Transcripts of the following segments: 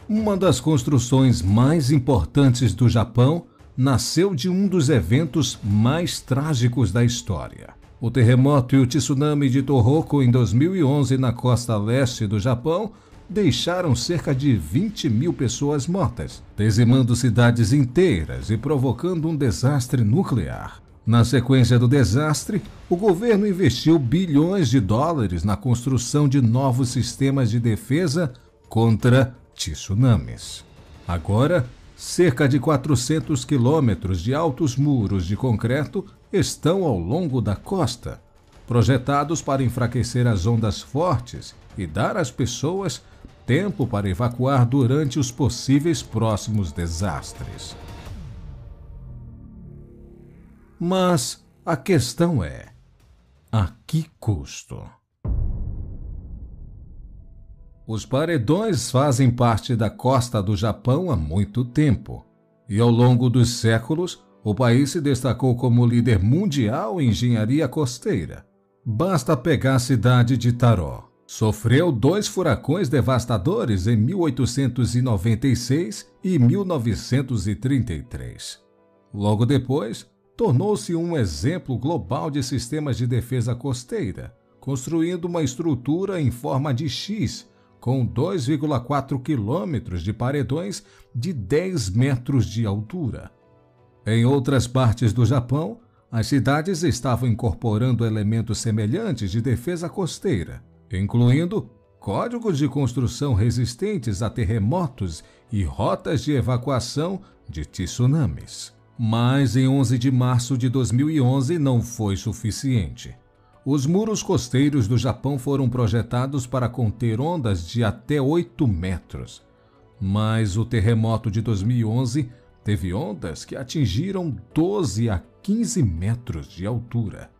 Uma das construções mais importantes do Japão nasceu de um dos eventos mais trágicos da história. O terremoto e o tsunami de Tohoku em 2011 na costa leste do Japão deixaram cerca de 20 mil pessoas mortas, dizimando cidades inteiras e provocando um desastre nuclear. Na sequência do desastre, o governo investiu bilhões de dólares na construção de novos sistemas de defesa contra tsunamis. Agora, cerca de 400 quilômetros de altos muros de concreto estão ao longo da costa, projetados para enfraquecer as ondas fortes e dar às pessoas tempo para evacuar durante os possíveis próximos desastres. Mas a questão é: a que custo? Os paredões fazem parte da costa do Japão há muito tempo, e ao longo dos séculos, o país se destacou como líder mundial em engenharia costeira. Basta pegar a cidade de Taró. Sofreu 2 furacões devastadores em 1896 e 1933. Logo depois, tornou-se um exemplo global de sistemas de defesa costeira, construindo uma estrutura em forma de X, com 2,4 quilômetros de paredões de 10 metros de altura. Em outras partes do Japão, as cidades estavam incorporando elementos semelhantes de defesa costeira, incluindo códigos de construção resistentes a terremotos e rotas de evacuação de tsunamis. Mas em 11 de março de 2011 não foi suficiente. Os muros costeiros do Japão foram projetados para conter ondas de até 8 metros. Mas o terremoto de 2011 teve ondas que atingiram 12 a 15 metros de altura.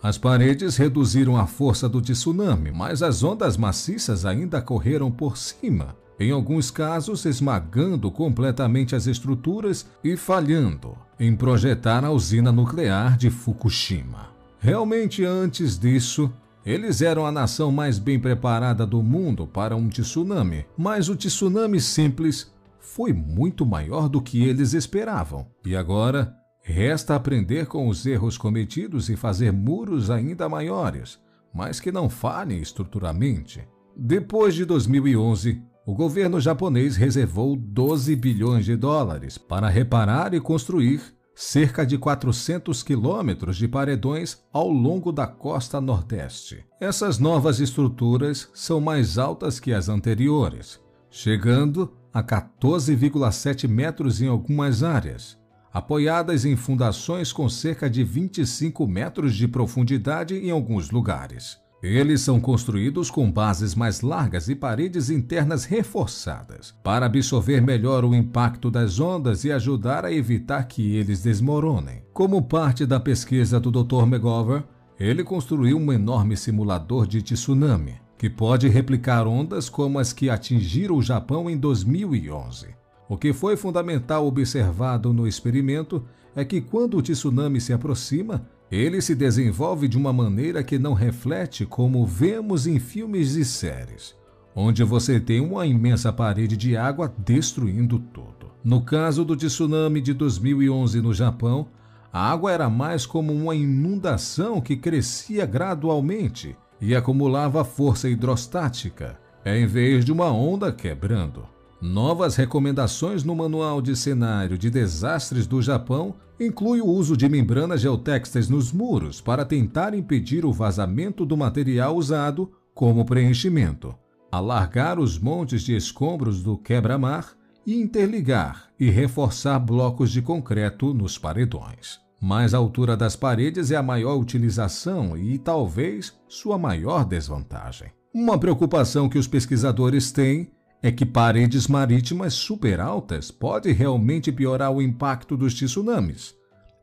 As paredes reduziram a força do tsunami, mas as ondas maciças ainda correram por cima, em alguns casos esmagando completamente as estruturas e falhando em projetar a usina nuclear de Fukushima. Realmente, antes disso, eles eram a nação mais bem preparada do mundo para um tsunami, mas o tsunami simples foi muito maior do que eles esperavam. E agora, resta aprender com os erros cometidos e fazer muros ainda maiores, mas que não falhem estruturalmente. Depois de 2011, o governo japonês reservou 12 bilhões de dólares para reparar e construir cerca de 400 quilômetros de paredões ao longo da costa nordeste. Essas novas estruturas são mais altas que as anteriores, chegando a 14,7 metros em algumas áreas, apoiadas em fundações com cerca de 25 metros de profundidade em alguns lugares. Eles são construídos com bases mais largas e paredes internas reforçadas, para absorver melhor o impacto das ondas e ajudar a evitar que eles desmoronem. Como parte da pesquisa do Dr. McGovern, ele construiu um enorme simulador de tsunami, que pode replicar ondas como as que atingiram o Japão em 2011. O que foi fundamental observado no experimento é que quando o tsunami se aproxima, ele se desenvolve de uma maneira que não reflete como vemos em filmes e séries, onde você tem uma imensa parede de água destruindo tudo. No caso do tsunami de 2011 no Japão, a água era mais como uma inundação que crescia gradualmente e acumulava força hidrostática, em vez de uma onda quebrando. Novas recomendações no Manual de Cenário de Desastres do Japão incluem o uso de membranas geotextas nos muros para tentar impedir o vazamento do material usado como preenchimento, alargar os montes de escombros do quebra-mar e interligar e reforçar blocos de concreto nos paredões. Mas a altura das paredes é a maior utilização e talvez sua maior desvantagem. Uma preocupação que os pesquisadores têm é que paredes marítimas super altas podem realmente piorar o impacto dos tsunamis,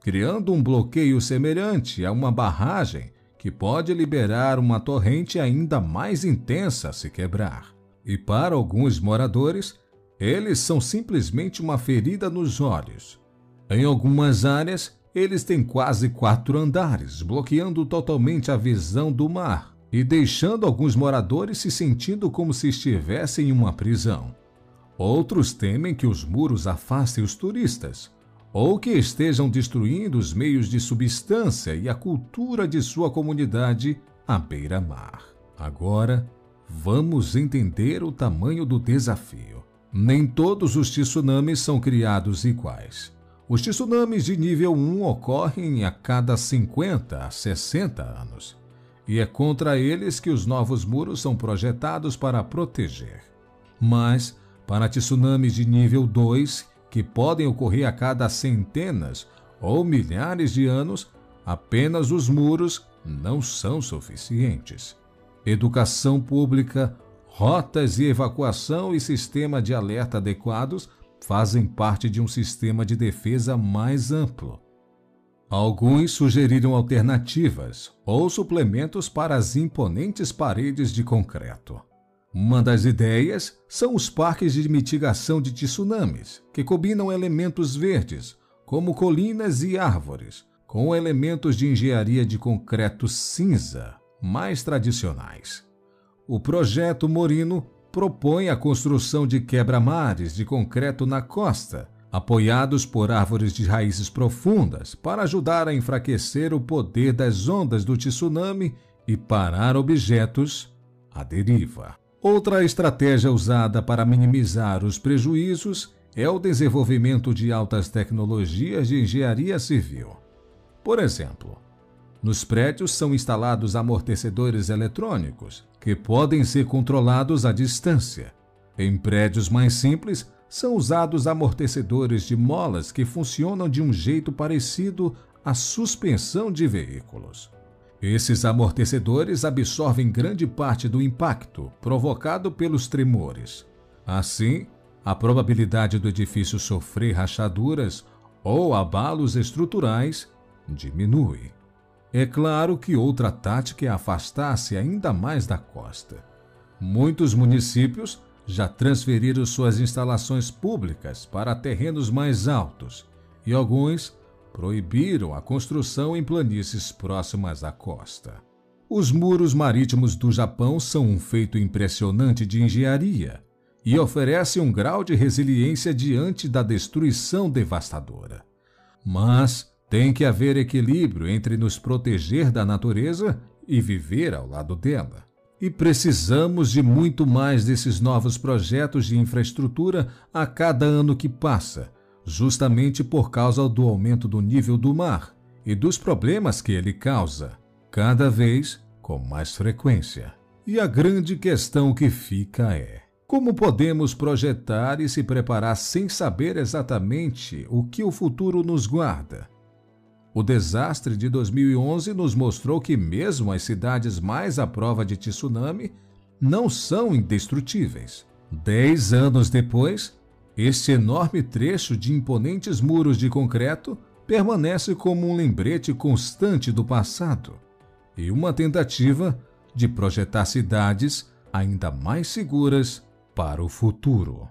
criando um bloqueio semelhante a uma barragem que pode liberar uma torrente ainda mais intensa se quebrar. E para alguns moradores, eles são simplesmente uma ferida nos olhos. Em algumas áreas, eles têm quase 4 andares, bloqueando totalmente a visão do mar e deixando alguns moradores se sentindo como se estivessem em uma prisão. Outros temem que os muros afastem os turistas, ou que estejam destruindo os meios de subsistência e a cultura de sua comunidade à beira-mar. Agora, vamos entender o tamanho do desafio. Nem todos os tsunamis são criados iguais. Os tsunamis de nível 1 ocorrem a cada 50 a 60 anos, e é contra eles que os novos muros são projetados para proteger. Mas, para tsunamis de nível 2, que podem ocorrer a cada centenas ou milhares de anos, apenas os muros não são suficientes. Educação pública, rotas de evacuação e sistema de alerta adequados fazem parte de um sistema de defesa mais amplo. Alguns sugeriram alternativas ou suplementos para as imponentes paredes de concreto. Uma das ideias são os parques de mitigação de tsunamis, que combinam elementos verdes, como colinas e árvores, com elementos de engenharia de concreto cinza, mais tradicionais. O projeto Morino propõe a construção de quebra-mares de concreto na costa, apoiados por árvores de raízes profundas, para ajudar a enfraquecer o poder das ondas do tsunami e parar objetos à deriva. Outra estratégia usada para minimizar os prejuízos é o desenvolvimento de altas tecnologias de engenharia civil. Por exemplo, nos prédios são instalados amortecedores eletrônicos, que podem ser controlados à distância. Em prédios mais simples, são usados amortecedores de molas que funcionam de um jeito parecido à suspensão de veículos. Esses amortecedores absorvem grande parte do impacto provocado pelos tremores. Assim, a probabilidade do edifício sofrer rachaduras ou abalos estruturais diminui. É claro que outra tática é afastar-se ainda mais da costa. Muitos municípios já transferiram suas instalações públicas para terrenos mais altos e alguns proibiram a construção em planícies próximas à costa. Os muros marítimos do Japão são um feito impressionante de engenharia e oferecem um grau de resiliência diante da destruição devastadora. Mas tem que haver equilíbrio entre nos proteger da natureza e viver ao lado dela. E precisamos de muito mais desses novos projetos de infraestrutura a cada ano que passa, justamente por causa do aumento do nível do mar e dos problemas que ele causa, cada vez com mais frequência. E a grande questão que fica é: como podemos projetar e se preparar sem saber exatamente o que o futuro nos guarda? O desastre de 2011 nos mostrou que mesmo as cidades mais à prova de tsunami não são indestrutíveis. 10 anos depois, este enorme trecho de imponentes muros de concreto permanece como um lembrete constante do passado e uma tentativa de projetar cidades ainda mais seguras para o futuro.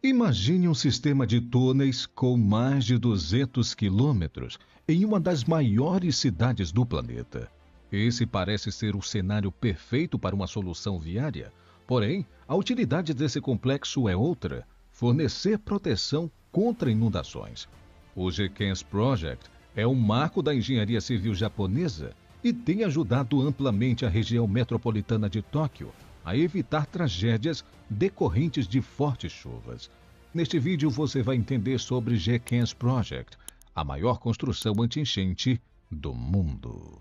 Imagine um sistema de túneis com mais de 200 quilômetros em uma das maiores cidades do planeta. Esse parece ser o cenário perfeito para uma solução viária, porém, a utilidade desse complexo é outra: fornecer proteção contra inundações. O GEKENS Project é um marco da engenharia civil japonesa e tem ajudado amplamente a região metropolitana de Tóquio a evitar tragédias decorrentes de fortes chuvas. Neste vídeo você vai entender sobre GEKENS Project, a maior construção anti-enchente do mundo.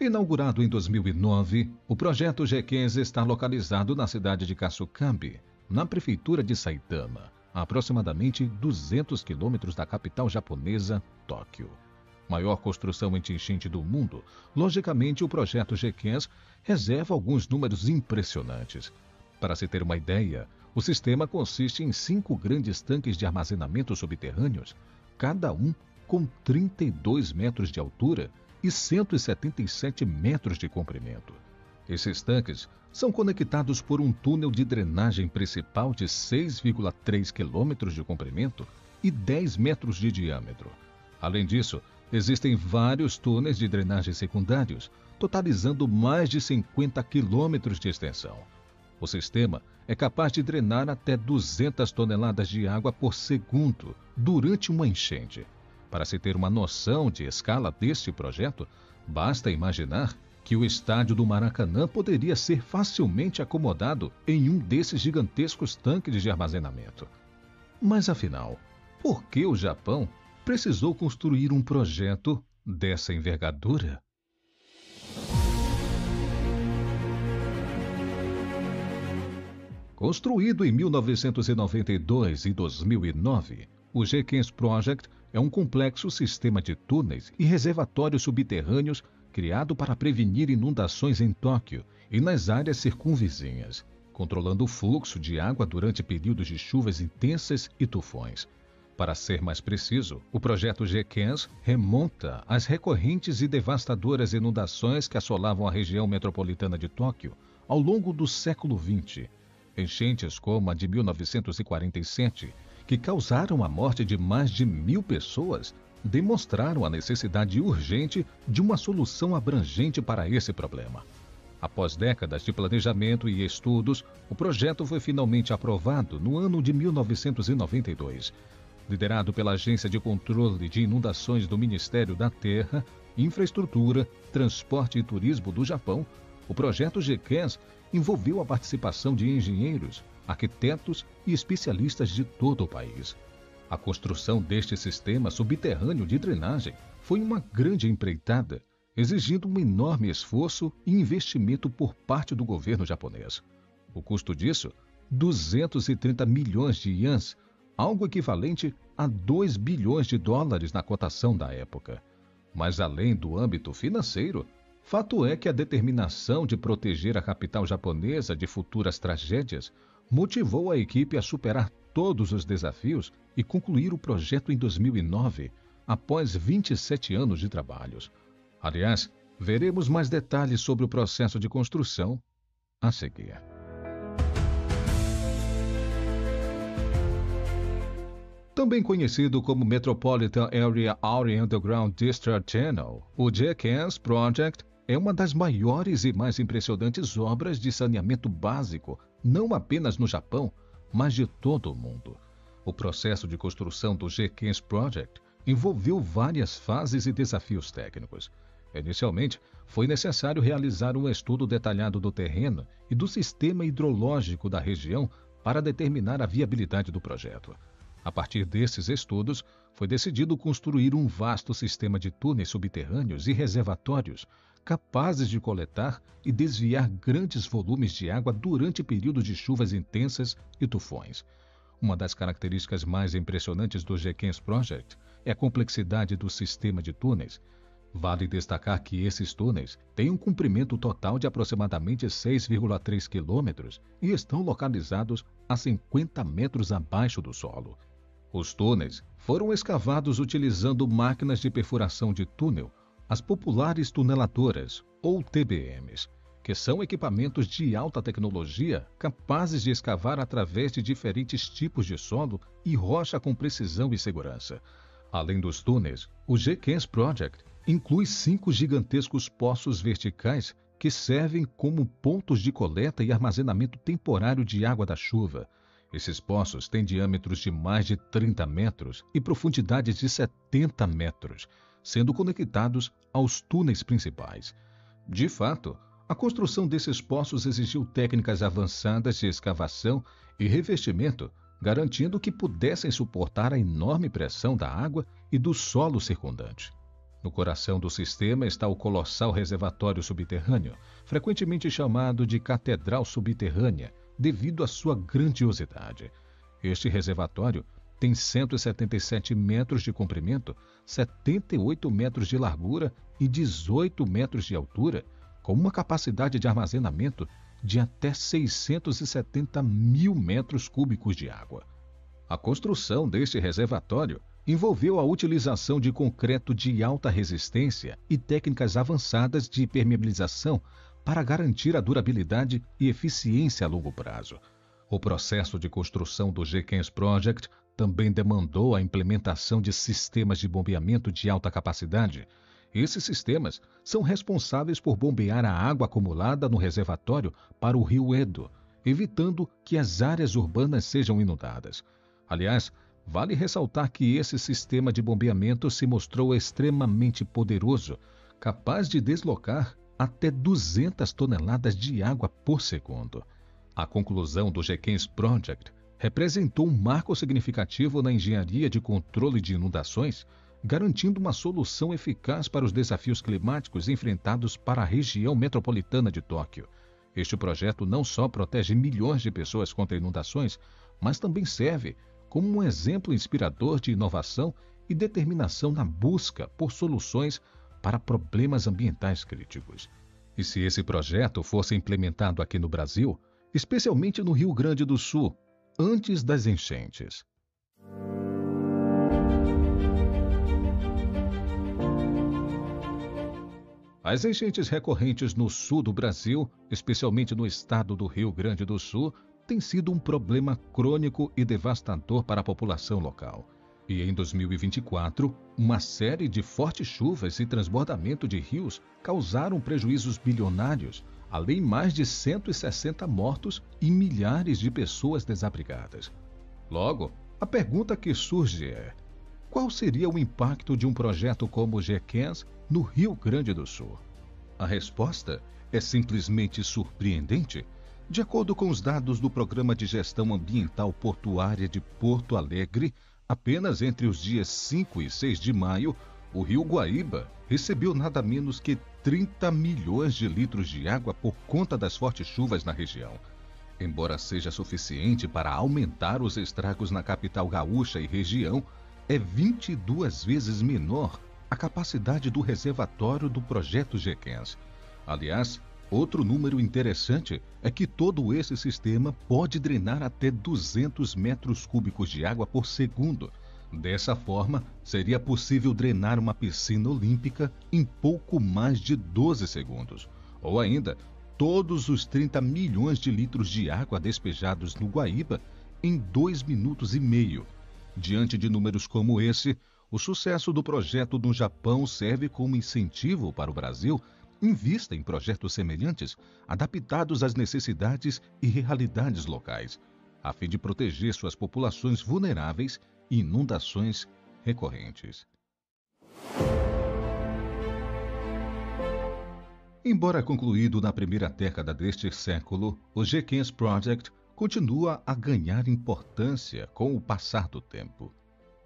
Inaugurado em 2009, o projeto GEKENS está localizado na cidade de Kasukambi, na prefeitura de Saitama, a aproximadamente 200 quilômetros da capital japonesa, Tóquio. Maior construção anti-enchente do mundo, logicamente o projeto GEKENS reserva alguns números impressionantes. Para se ter uma ideia, o sistema consiste em 5 grandes tanques de armazenamento subterrâneos, cada um com 32 metros de altura e 177 metros de comprimento. Esses tanques são conectados por um túnel de drenagem principal de 6,3 quilômetros de comprimento e 10 metros de diâmetro. Além disso, existem vários túneis de drenagem secundários, totalizando mais de 50 quilômetros de extensão. O sistema é capaz de drenar até 200 toneladas de água por segundo durante uma enchente. Para se ter uma noção de escala deste projeto, basta imaginar que o estádio do Maracanã poderia ser facilmente acomodado em um desses gigantescos tanques de armazenamento. Mas afinal, por que o Japão precisou construir um projeto dessa envergadura? Construído em 1992 e 2009, o G15 Project é um complexo sistema de túneis e reservatórios subterrâneos criado para prevenir inundações em Tóquio e nas áreas circunvizinhas, controlando o fluxo de água durante períodos de chuvas intensas e tufões. Para ser mais preciso, o projeto G15 remonta às recorrentes e devastadoras inundações que assolavam a região metropolitana de Tóquio ao longo do século XX. Enchentes como a de 1947, que causaram a morte de mais de 1.000 pessoas, demonstraram a necessidade urgente de uma solução abrangente para esse problema. Após décadas de planejamento e estudos, o projeto foi finalmente aprovado no ano de 1992. Liderado pela Agência de Controle de Inundações do Ministério da Terra, Infraestrutura, Transporte e Turismo do Japão, o projeto G15 envolveu a participação de engenheiros, arquitetos e especialistas de todo o país. A construção deste sistema subterrâneo de drenagem foi uma grande empreitada, exigindo um enorme esforço e investimento por parte do governo japonês. O custo disso, 230 milhões de ienes, algo equivalente a 2 bilhões de dólares na cotação da época. Mas além do âmbito financeiro, fato é que a determinação de proteger a capital japonesa de futuras tragédias motivou a equipe a superar todos os desafios e concluir o projeto em 2009, após 27 anos de trabalhos. Aliás, veremos mais detalhes sobre o processo de construção a seguir. Também conhecido como Metropolitan Area Underground District Channel, o G15 Project é uma das maiores e mais impressionantes obras de saneamento básico, não apenas no Japão, mas de todo o mundo. O processo de construção do G15 Project envolveu várias fases e desafios técnicos. Inicialmente, foi necessário realizar um estudo detalhado do terreno e do sistema hidrológico da região para determinar a viabilidade do projeto. A partir desses estudos, foi decidido construir um vasto sistema de túneis subterrâneos e reservatórios capazes de coletar e desviar grandes volumes de água durante períodos de chuvas intensas e tufões. Uma das características mais impressionantes do G15 Project é a complexidade do sistema de túneis. Vale destacar que esses túneis têm um comprimento total de aproximadamente 6,3 quilômetros e estão localizados a 50 metros abaixo do solo. Os túneis foram escavados utilizando máquinas de perfuração de túnel, as populares tuneladoras, ou TBMs, que são equipamentos de alta tecnologia capazes de escavar através de diferentes tipos de solo e rocha com precisão e segurança. Além dos túneis, o G15 Project inclui 5 gigantescos poços verticais que servem como pontos de coleta e armazenamento temporário de água da chuva. Esses poços têm diâmetros de mais de 30 metros e profundidades de 70 metros, sendo conectados aos túneis principais. De fato, a construção desses poços exigiu técnicas avançadas de escavação e revestimento, garantindo que pudessem suportar a enorme pressão da água e do solo circundante. No coração do sistema está o colossal reservatório subterrâneo, frequentemente chamado de Catedral Subterrânea, devido à sua grandiosidade. Este reservatório tem 177 metros de comprimento, 78 metros de largura e 18 metros de altura, com uma capacidade de armazenamento de até 670 mil metros cúbicos de água. A construção deste reservatório envolveu a utilização de concreto de alta resistência e técnicas avançadas de permeabilização para garantir a durabilidade e eficiência a longo prazo. O processo de construção do G15 Project também demandou a implementação de sistemas de bombeamento de alta capacidade. Esses sistemas são responsáveis por bombear a água acumulada no reservatório para o rio Edo, evitando que as áreas urbanas sejam inundadas. Aliás, vale ressaltar que esse sistema de bombeamento se mostrou extremamente poderoso, capaz de deslocar até 200 toneladas de água por segundo. A conclusão do Jenkins Project representou um marco significativo na engenharia de controle de inundações, garantindo uma solução eficaz para os desafios climáticos enfrentados para a região metropolitana de Tóquio. Este projeto não só protege milhões de pessoas contra inundações, mas também serve como um exemplo inspirador de inovação e determinação na busca por soluções para problemas ambientais críticos. E se esse projeto fosse implementado aqui no Brasil, especialmente no Rio Grande do Sul, antes das enchentes? As enchentes recorrentes no sul do Brasil, especialmente no estado do Rio Grande do Sul, têm sido um problema crônico e devastador para a população local. E em 2024, uma série de fortes chuvas e transbordamento de rios causaram prejuízos bilionários, além mais de 160 mortos e milhares de pessoas desabrigadas. Logo, a pergunta que surge é: qual seria o impacto de um projeto como o Jenkins no Rio Grande do Sul? A resposta é simplesmente surpreendente. De acordo com os dados do Programa de Gestão Ambiental Portuária de Porto Alegre, apenas entre os dias 5 e 6 de maio, o rio Guaíba recebeu nada menos que 30 milhões de litros de água por conta das fortes chuvas na região. Embora seja suficiente para aumentar os estragos na capital gaúcha e região, é 22 vezes menor a capacidade do reservatório do projeto Jenkins. Aliás, outro número interessante é que todo esse sistema pode drenar até 200 metros cúbicos de água por segundo. Dessa forma, seria possível drenar uma piscina olímpica em pouco mais de 12 segundos. Ou ainda, todos os 30 milhões de litros de água despejados no Guaíba em 2 minutos e meio. Diante de números como esse, o sucesso do projeto no Japão serve como incentivo para o Brasil. Invista em projetos semelhantes, adaptados às necessidades e realidades locais, a fim de proteger suas populações vulneráveis e inundações recorrentes. Embora concluído na primeira década deste século, o Jenkins Project continua a ganhar importância com o passar do tempo.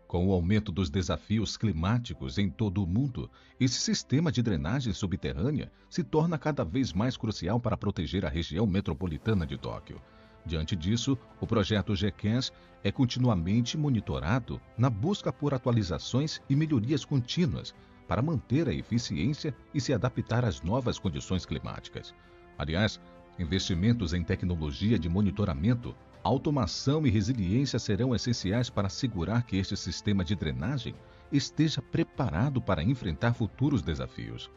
Com o aumento dos desafios climáticos em todo o mundo, esse sistema de drenagem subterrânea se torna cada vez mais crucial para proteger a região metropolitana de Tóquio. Diante disso, o projeto Jenkins é continuamente monitorado na busca por atualizações e melhorias contínuas para manter a eficiência e se adaptar às novas condições climáticas. Aliás, investimentos em tecnologia de monitoramento, automação e resiliência serão essenciais para assegurar que este sistema de drenagem esteja preparado para enfrentar futuros desafios.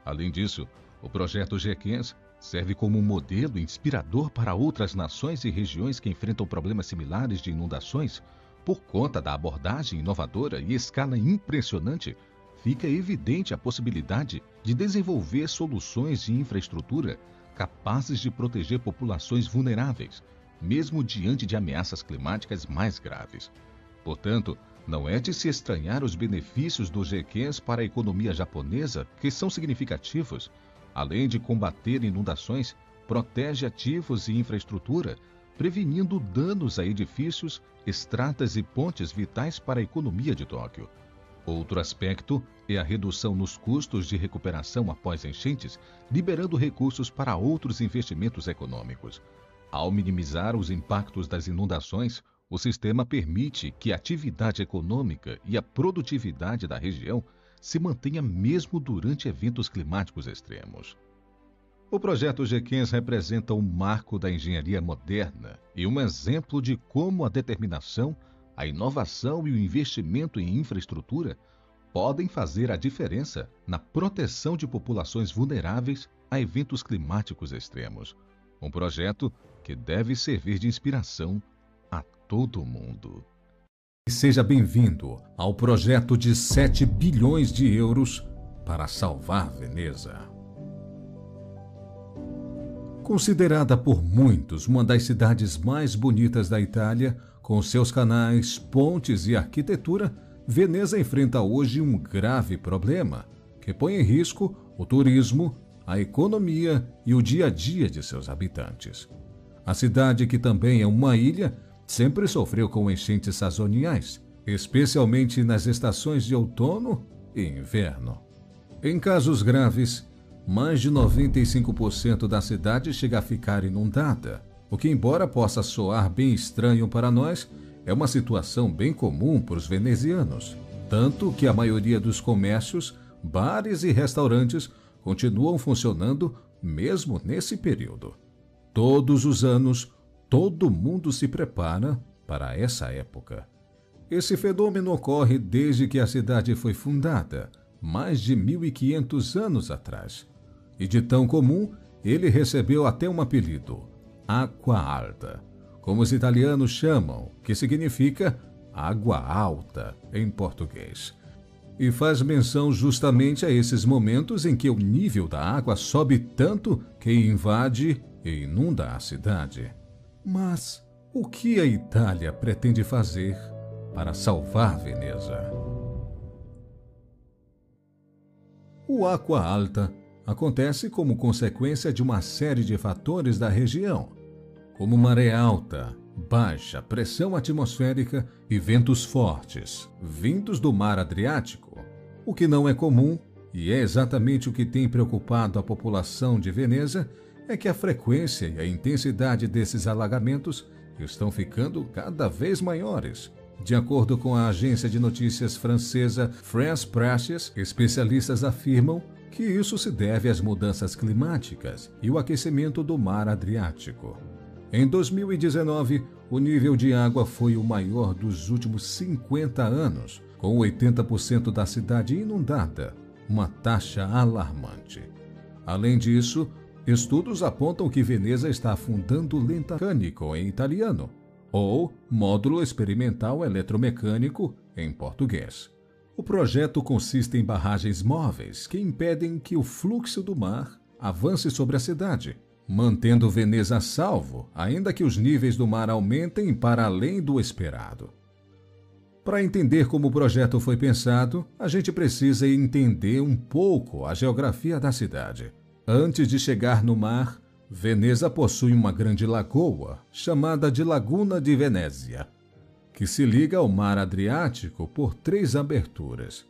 Além disso, o projeto Jenkins serve como um modelo inspirador para outras nações e regiões que enfrentam problemas similares de inundações. Por conta da abordagem inovadora e escala impressionante, fica evidente a possibilidade de desenvolver soluções de infraestrutura capazes de proteger populações vulneráveis, mesmo diante de ameaças climáticas mais graves. Portanto, não é de se estranhar os benefícios do Jenkins para a economia japonesa, que são significativos. Além de combater inundações, protege ativos e infraestrutura, prevenindo danos a edifícios, estradas e pontes vitais para a economia de Tóquio. Outro aspecto é a redução nos custos de recuperação após enchentes, liberando recursos para outros investimentos econômicos. Ao minimizar os impactos das inundações, o sistema permite que a atividade econômica e a produtividade da região se mantenha mesmo durante eventos climáticos extremos. O projeto Jenkins representa um marco da engenharia moderna e um exemplo de como a determinação, a inovação e o investimento em infraestrutura podem fazer a diferença na proteção de populações vulneráveis a eventos climáticos extremos. Um projeto que deve servir de inspiração a todo mundo. Seja bem-vindo ao projeto de 7 bilhões de euros para salvar Veneza. Considerada por muitos uma das cidades mais bonitas da Itália, com seus canais, pontes e arquitetura, Veneza enfrenta hoje um grave problema que põe em risco o turismo, a economia e o dia a dia de seus habitantes. A cidade, que também é uma ilha, sempre sofreu com enchentes sazoniais, especialmente nas estações de outono e inverno. Em casos graves, mais de 95% da cidade chega a ficar inundada, o que, embora possa soar bem estranho para nós, é uma situação bem comum para os venezianos, tanto que a maioria dos comércios, bares e restaurantes continuam funcionando mesmo nesse período. Todos os anos, todo mundo se prepara para essa época. Esse fenômeno ocorre desde que a cidade foi fundada, mais de 1.500 anos atrás. E de tão comum, ele recebeu até um apelido, Acqua Alta, como os italianos chamam, que significa água alta em português. E faz menção justamente a esses momentos em que o nível da água sobe tanto que invade e inunda a cidade. Mas o que a Itália pretende fazer para salvar Veneza? O Acqua Alta acontece como consequência de uma série de fatores da região, como maré alta, baixa pressão atmosférica e ventos fortes, vindos do mar Adriático, o que não é comum, e é exatamente o que tem preocupado a população de Veneza, é que a frequência e a intensidade desses alagamentos estão ficando cada vez maiores. De acordo com a agência de notícias francesa France Presse, especialistas afirmam que isso se deve às mudanças climáticas e o aquecimento do mar Adriático. Em 2019, o nível de água foi o maior dos últimos 50 anos, com 80% da cidade inundada, uma taxa alarmante. Além disso, estudos apontam que Veneza está afundando lentamente em italiano, ou módulo experimental eletromecânico em português. O projeto consiste em barragens móveis que impedem que o fluxo do mar avance sobre a cidade, mantendo Veneza a salvo, ainda que os níveis do mar aumentem para além do esperado. Para entender como o projeto foi pensado, a gente precisa entender um pouco a geografia da cidade. Antes de chegar no mar, Veneza possui uma grande lagoa, chamada de Laguna di Venezia, que se liga ao mar Adriático por 3 aberturas: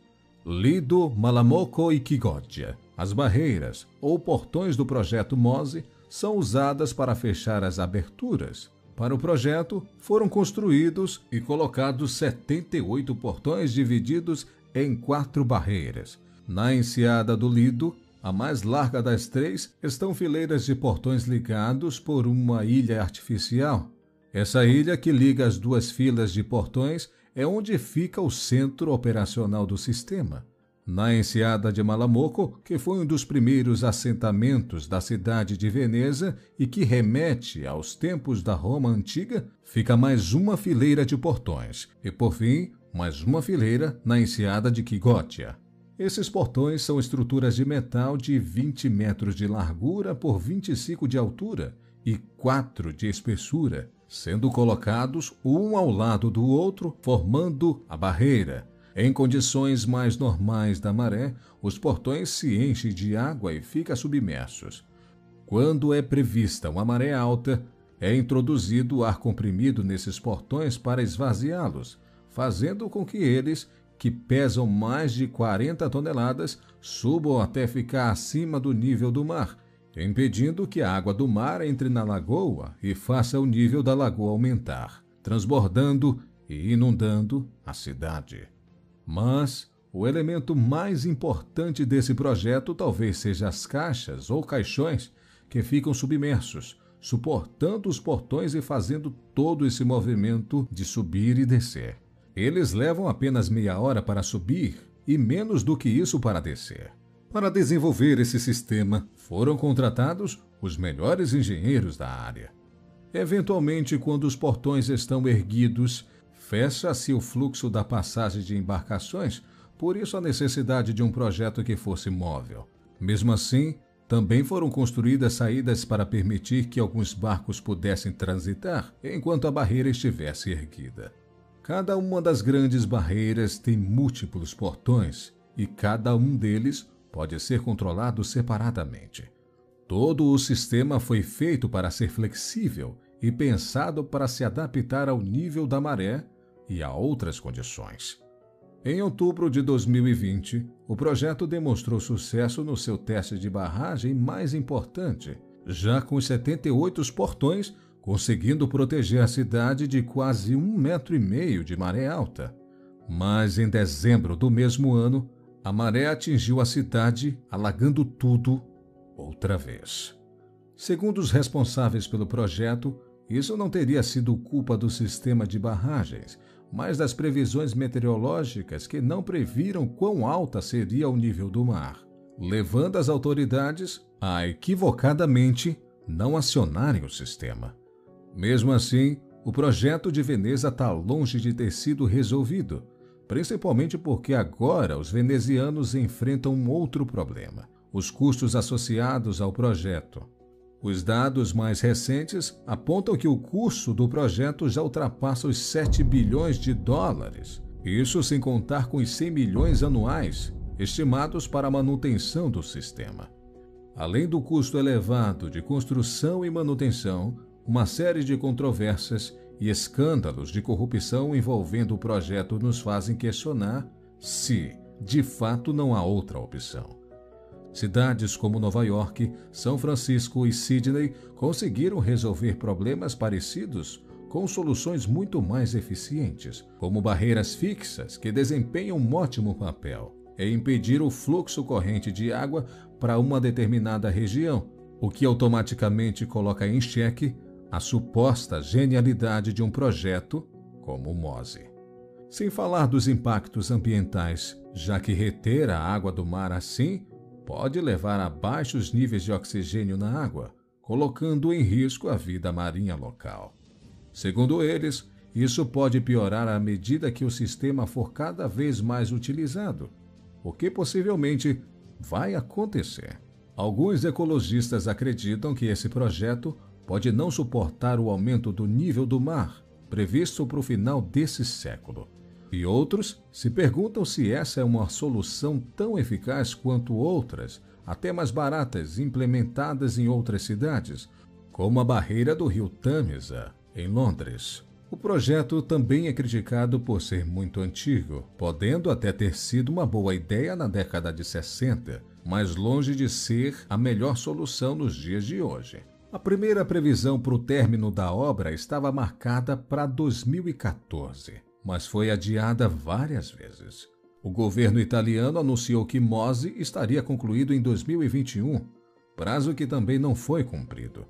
Lido, Malamocco e Chioggia. As barreiras, ou portões do projeto MOSE, são usadas para fechar as aberturas. Para o projeto, foram construídos e colocados 78 portões divididos em 4 barreiras. Na enseada do Lido, a mais larga das 3, estão fileiras de portões ligados por uma ilha artificial. Essa ilha, que liga as 2 filas de portões, é onde fica o centro operacional do sistema. Na enseada de Malamocco, que foi um dos primeiros assentamentos da cidade de Veneza e que remete aos tempos da Roma antiga, fica mais uma fileira de portões e, por fim, mais uma fileira na enseada de Chioggia. Esses portões são estruturas de metal de 20 metros de largura por 25 de altura e 4 de espessura, sendo colocados um ao lado do outro, formando a barreira. Em condições mais normais da maré, os portões se enchem de água e ficam submersos. Quando é prevista uma maré alta, é introduzido ar comprimido nesses portões para esvaziá-los, fazendo com que eles, que pesam mais de 40 toneladas, subam até ficar acima do nível do mar, impedindo que a água do mar entre na lagoa e faça o nível da lagoa aumentar, transbordando e inundando a cidade. Mas o elemento mais importante desse projeto talvez seja as caixas ou caixões que ficam submersos, suportando os portões e fazendo todo esse movimento de subir e descer. Eles levam apenas meia hora para subir e menos do que isso para descer. Para desenvolver esse sistema, foram contratados os melhores engenheiros da área. Eventualmente, quando os portões estão erguidos, Fecha-se o fluxo da passagem de embarcações, por isso a necessidade de um projeto que fosse móvel. Mesmo assim, também foram construídas saídas para permitir que alguns barcos pudessem transitar enquanto a barreira estivesse erguida. Cada uma das grandes barreiras tem múltiplos portões e cada um deles pode ser controlado separadamente. Todo o sistema foi feito para ser flexível e pensado para se adaptar ao nível da maré e a outras condições. Em outubro de 2020, o projeto demonstrou sucesso no seu teste de barragem mais importante, já com 78 portões, conseguindo proteger a cidade de quase 1,5 metro de maré alta. Mas em dezembro do mesmo ano, a maré atingiu a cidade, alagando tudo outra vez. Segundo os responsáveis pelo projeto, isso não teria sido culpa do sistema de barragens, mas das previsões meteorológicas que não previram quão alta seria o nível do mar, levando as autoridades a equivocadamente não acionarem o sistema. Mesmo assim, o projeto de Veneza está longe de ter sido resolvido, principalmente porque agora os venezianos enfrentam um outro problema: os custos associados ao projeto. Os dados mais recentes apontam que o custo do projeto já ultrapassa os 7 bilhões de dólares, isso sem contar com os 100 milhões anuais estimados para a manutenção do sistema. Além do custo elevado de construção e manutenção, uma série de controvérsias e escândalos de corrupção envolvendo o projeto nos fazem questionar se, de fato, não há outra opção. Cidades como Nova York, São Francisco e Sydney conseguiram resolver problemas parecidos com soluções muito mais eficientes, como barreiras fixas que desempenham um ótimo papel em impedir o fluxo corrente de água para uma determinada região, o que automaticamente coloca em xeque a suposta genialidade de um projeto como o MOSE. Sem falar dos impactos ambientais, já que reter a água do mar assim pode levar a baixos níveis de oxigênio na água, colocando em risco a vida marinha local. Segundo eles, isso pode piorar à medida que o sistema for cada vez mais utilizado, o que possivelmente vai acontecer. Alguns ecologistas acreditam que esse projeto pode não suportar o aumento do nível do mar, previsto para o final desse século. E outros se perguntam se essa é uma solução tão eficaz quanto outras, até mais baratas, implementadas em outras cidades, como a barreira do rio Tâmisa, em Londres. O projeto também é criticado por ser muito antigo, podendo até ter sido uma boa ideia na década de 60, mas longe de ser a melhor solução nos dias de hoje. A primeira previsão para o término da obra estava marcada para 2014. Mas foi adiada várias vezes. O governo italiano anunciou que MOSE estaria concluído em 2021, prazo que também não foi cumprido.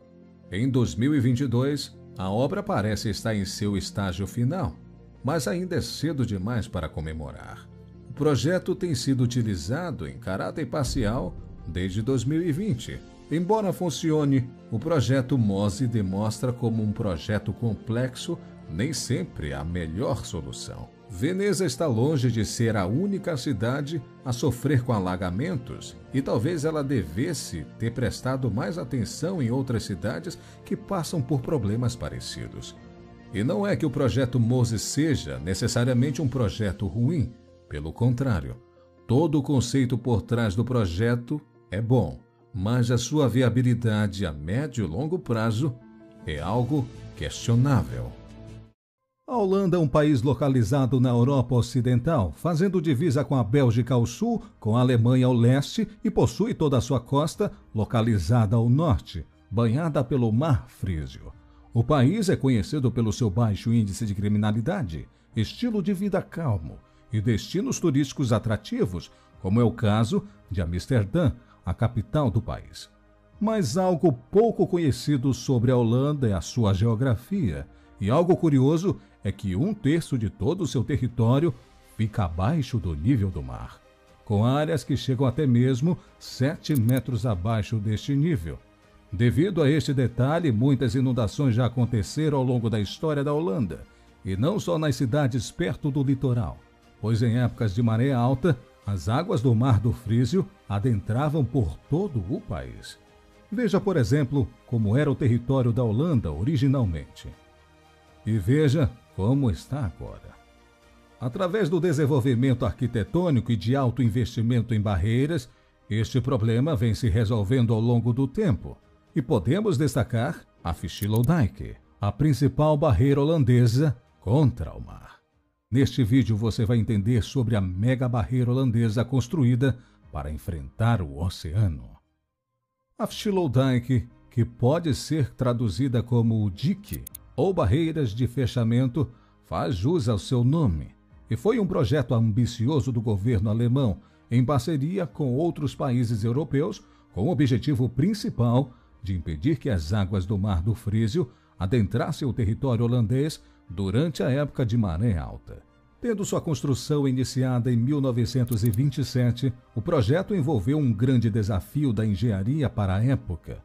Em 2022, a obra parece estar em seu estágio final, mas ainda é cedo demais para comemorar. O projeto tem sido utilizado em caráter parcial desde 2020. Embora funcione, o projeto MOSE demonstra como um projeto complexo nem sempre é a melhor solução. Veneza está longe de ser a única cidade a sofrer com alagamentos e talvez ela devesse ter prestado mais atenção em outras cidades que passam por problemas parecidos. E não é que o projeto MOSE seja necessariamente um projeto ruim, pelo contrário, todo o conceito por trás do projeto é bom, mas a sua viabilidade a médio e longo prazo é algo questionável. A Holanda é um país localizado na Europa Ocidental, fazendo divisa com a Bélgica ao sul, com a Alemanha ao leste e possui toda a sua costa localizada ao norte, banhada pelo Mar Frígio. O país é conhecido pelo seu baixo índice de criminalidade, estilo de vida calmo e destinos turísticos atrativos, como é o caso de Amsterdã, a capital do país. Mas algo pouco conhecido sobre a Holanda é a sua geografia, e algo curioso é que 1/3 de todo o seu território fica abaixo do nível do mar, com áreas que chegam até mesmo 7 metros abaixo deste nível. Devido a este detalhe, muitas inundações já aconteceram ao longo da história da Holanda, e não só nas cidades perto do litoral, pois em épocas de maré alta, as águas do Mar do Frísio adentravam por todo o país. Veja, por exemplo, como era o território da Holanda originalmente. E veja como está agora. Através do desenvolvimento arquitetônico e de alto investimento em barreiras, este problema vem se resolvendo ao longo do tempo, e podemos destacar a Afsluitdijk, a principal barreira holandesa contra o mar. Neste vídeo você vai entender sobre a mega barreira holandesa construída para enfrentar o oceano. A Afsluitdijk, que pode ser traduzida como dique ou barreiras de fechamento, faz jus ao seu nome, e foi um projeto ambicioso do governo alemão, em parceria com outros países europeus, com o objetivo principal de impedir que as águas do Mar do Frísio adentrassem o território holandês durante a época de maré alta. Tendo sua construção iniciada em 1927, o projeto envolveu um grande desafio da engenharia para a época,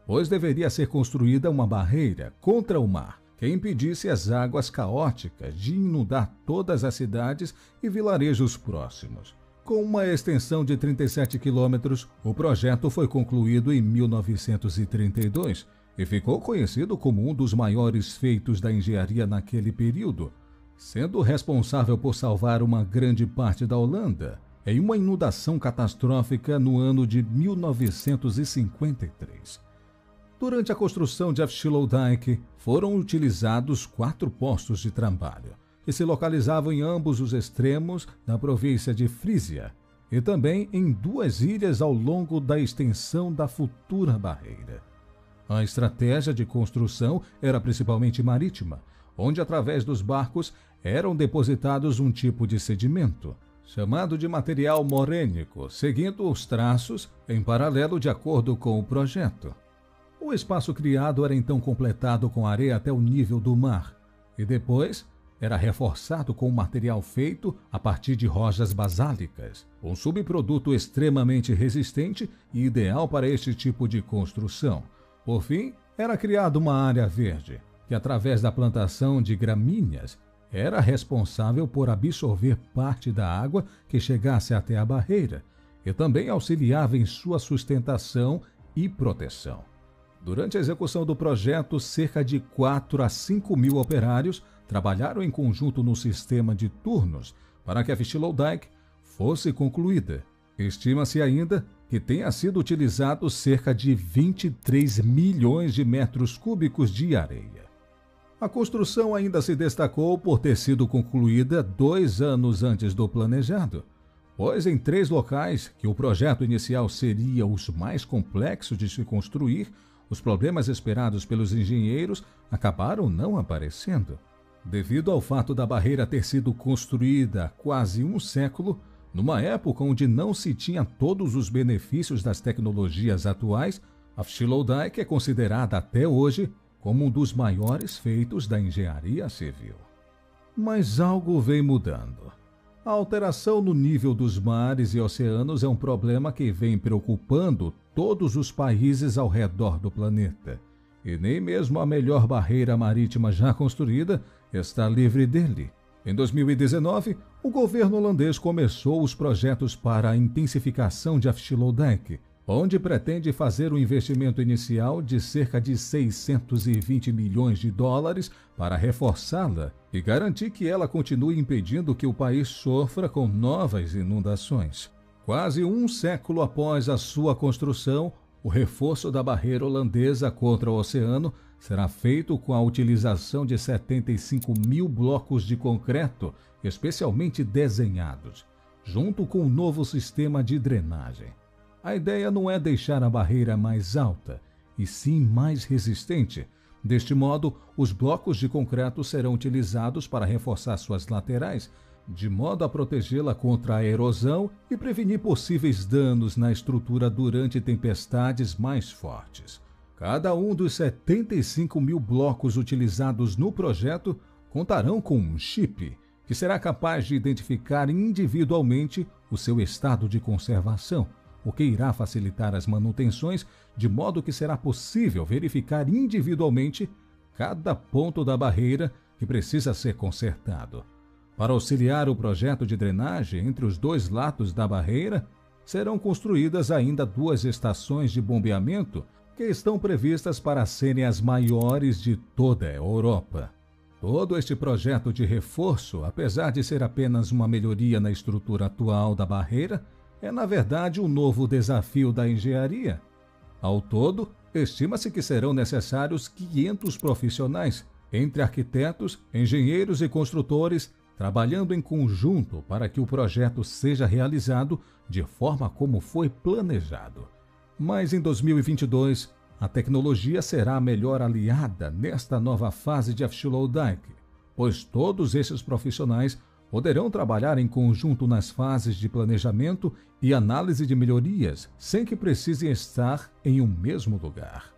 pois deveria ser construída uma barreira contra o mar que impedisse as águas caóticas de inundar todas as cidades e vilarejos próximos. Com uma extensão de 37 quilômetros, o projeto foi concluído em 1932 e ficou conhecido como um dos maiores feitos da engenharia naquele período, sendo responsável por salvar uma grande parte da Holanda em uma inundação catastrófica no ano de 1953. Durante a construção de Afsluitdijk, foram utilizados 4 postos de trabalho, que se localizavam em ambos os extremos da província de Frisia, e também em 2 ilhas ao longo da extensão da futura barreira. A estratégia de construção era principalmente marítima, onde através dos barcos eram depositados um tipo de sedimento, chamado de material morênico, seguindo os traços em paralelo de acordo com o projeto. O espaço criado era então completado com areia até o nível do mar, e depois era reforçado com um material feito a partir de rochas basálicas, um subproduto extremamente resistente e ideal para este tipo de construção. Por fim, era criada uma área verde, que através da plantação de gramíneas era responsável por absorver parte da água que chegasse até a barreira e também auxiliava em sua sustentação e proteção. Durante a execução do projeto, cerca de 4 a 5 mil operários trabalharam em conjunto no sistema de turnos para que a Afsluitdijk fosse concluída. Estima-se ainda que tenha sido utilizado cerca de 23 milhões de metros cúbicos de areia. A construção ainda se destacou por ter sido concluída 2 anos antes do planejado, pois em 3 locais que o projeto inicial seria os mais complexos de se construir, os problemas esperados pelos engenheiros acabaram não aparecendo. Devido ao fato da barreira ter sido construída há quase um século, numa época onde não se tinha todos os benefícios das tecnologias atuais, a Afsluitdijk é considerada até hoje como um dos maiores feitos da engenharia civil. Mas algo vem mudando. A alteração no nível dos mares e oceanos é um problema que vem preocupando todos os países ao redor do planeta. E nem mesmo a melhor barreira marítima já construída está livre dele. Em 2019, o governo holandês começou os projetos para a intensificação de Afsluitdijk, onde pretende fazer um investimento inicial de cerca de 620 milhões de dólares para reforçá-la e garantir que ela continue impedindo que o país sofra com novas inundações. Quase um século após a sua construção, o reforço da barreira holandesa contra o oceano será feito com a utilização de 75 mil blocos de concreto especialmente desenhados, junto com um novo sistema de drenagem. A ideia não é deixar a barreira mais alta, e sim mais resistente. Deste modo, os blocos de concreto serão utilizados para reforçar suas laterais, de modo a protegê-la contra a erosão e prevenir possíveis danos na estrutura durante tempestades mais fortes. Cada um dos 75 mil blocos utilizados no projeto contarão com um chip, que será capaz de identificar individualmente o seu estado de conservação, o que irá facilitar as manutenções, de modo que será possível verificar individualmente cada ponto da barreira que precisa ser consertado. Para auxiliar o projeto de drenagem entre os dois lados da barreira, serão construídas ainda 2 estações de bombeamento que estão previstas para serem as maiores de toda a Europa. Todo este projeto de reforço, apesar de ser apenas uma melhoria na estrutura atual da barreira, é na verdade um novo desafio da engenharia. Ao todo, estima-se que serão necessários 500 profissionais, entre arquitetos, engenheiros e construtores, trabalhando em conjunto para que o projeto seja realizado de forma como foi planejado. Mas em 2022, a tecnologia será a melhor aliada nesta nova fase de Afsluitdijk, pois todos esses profissionais poderão trabalhar em conjunto nas fases de planejamento e análise de melhorias, sem que precisem estar em um mesmo lugar.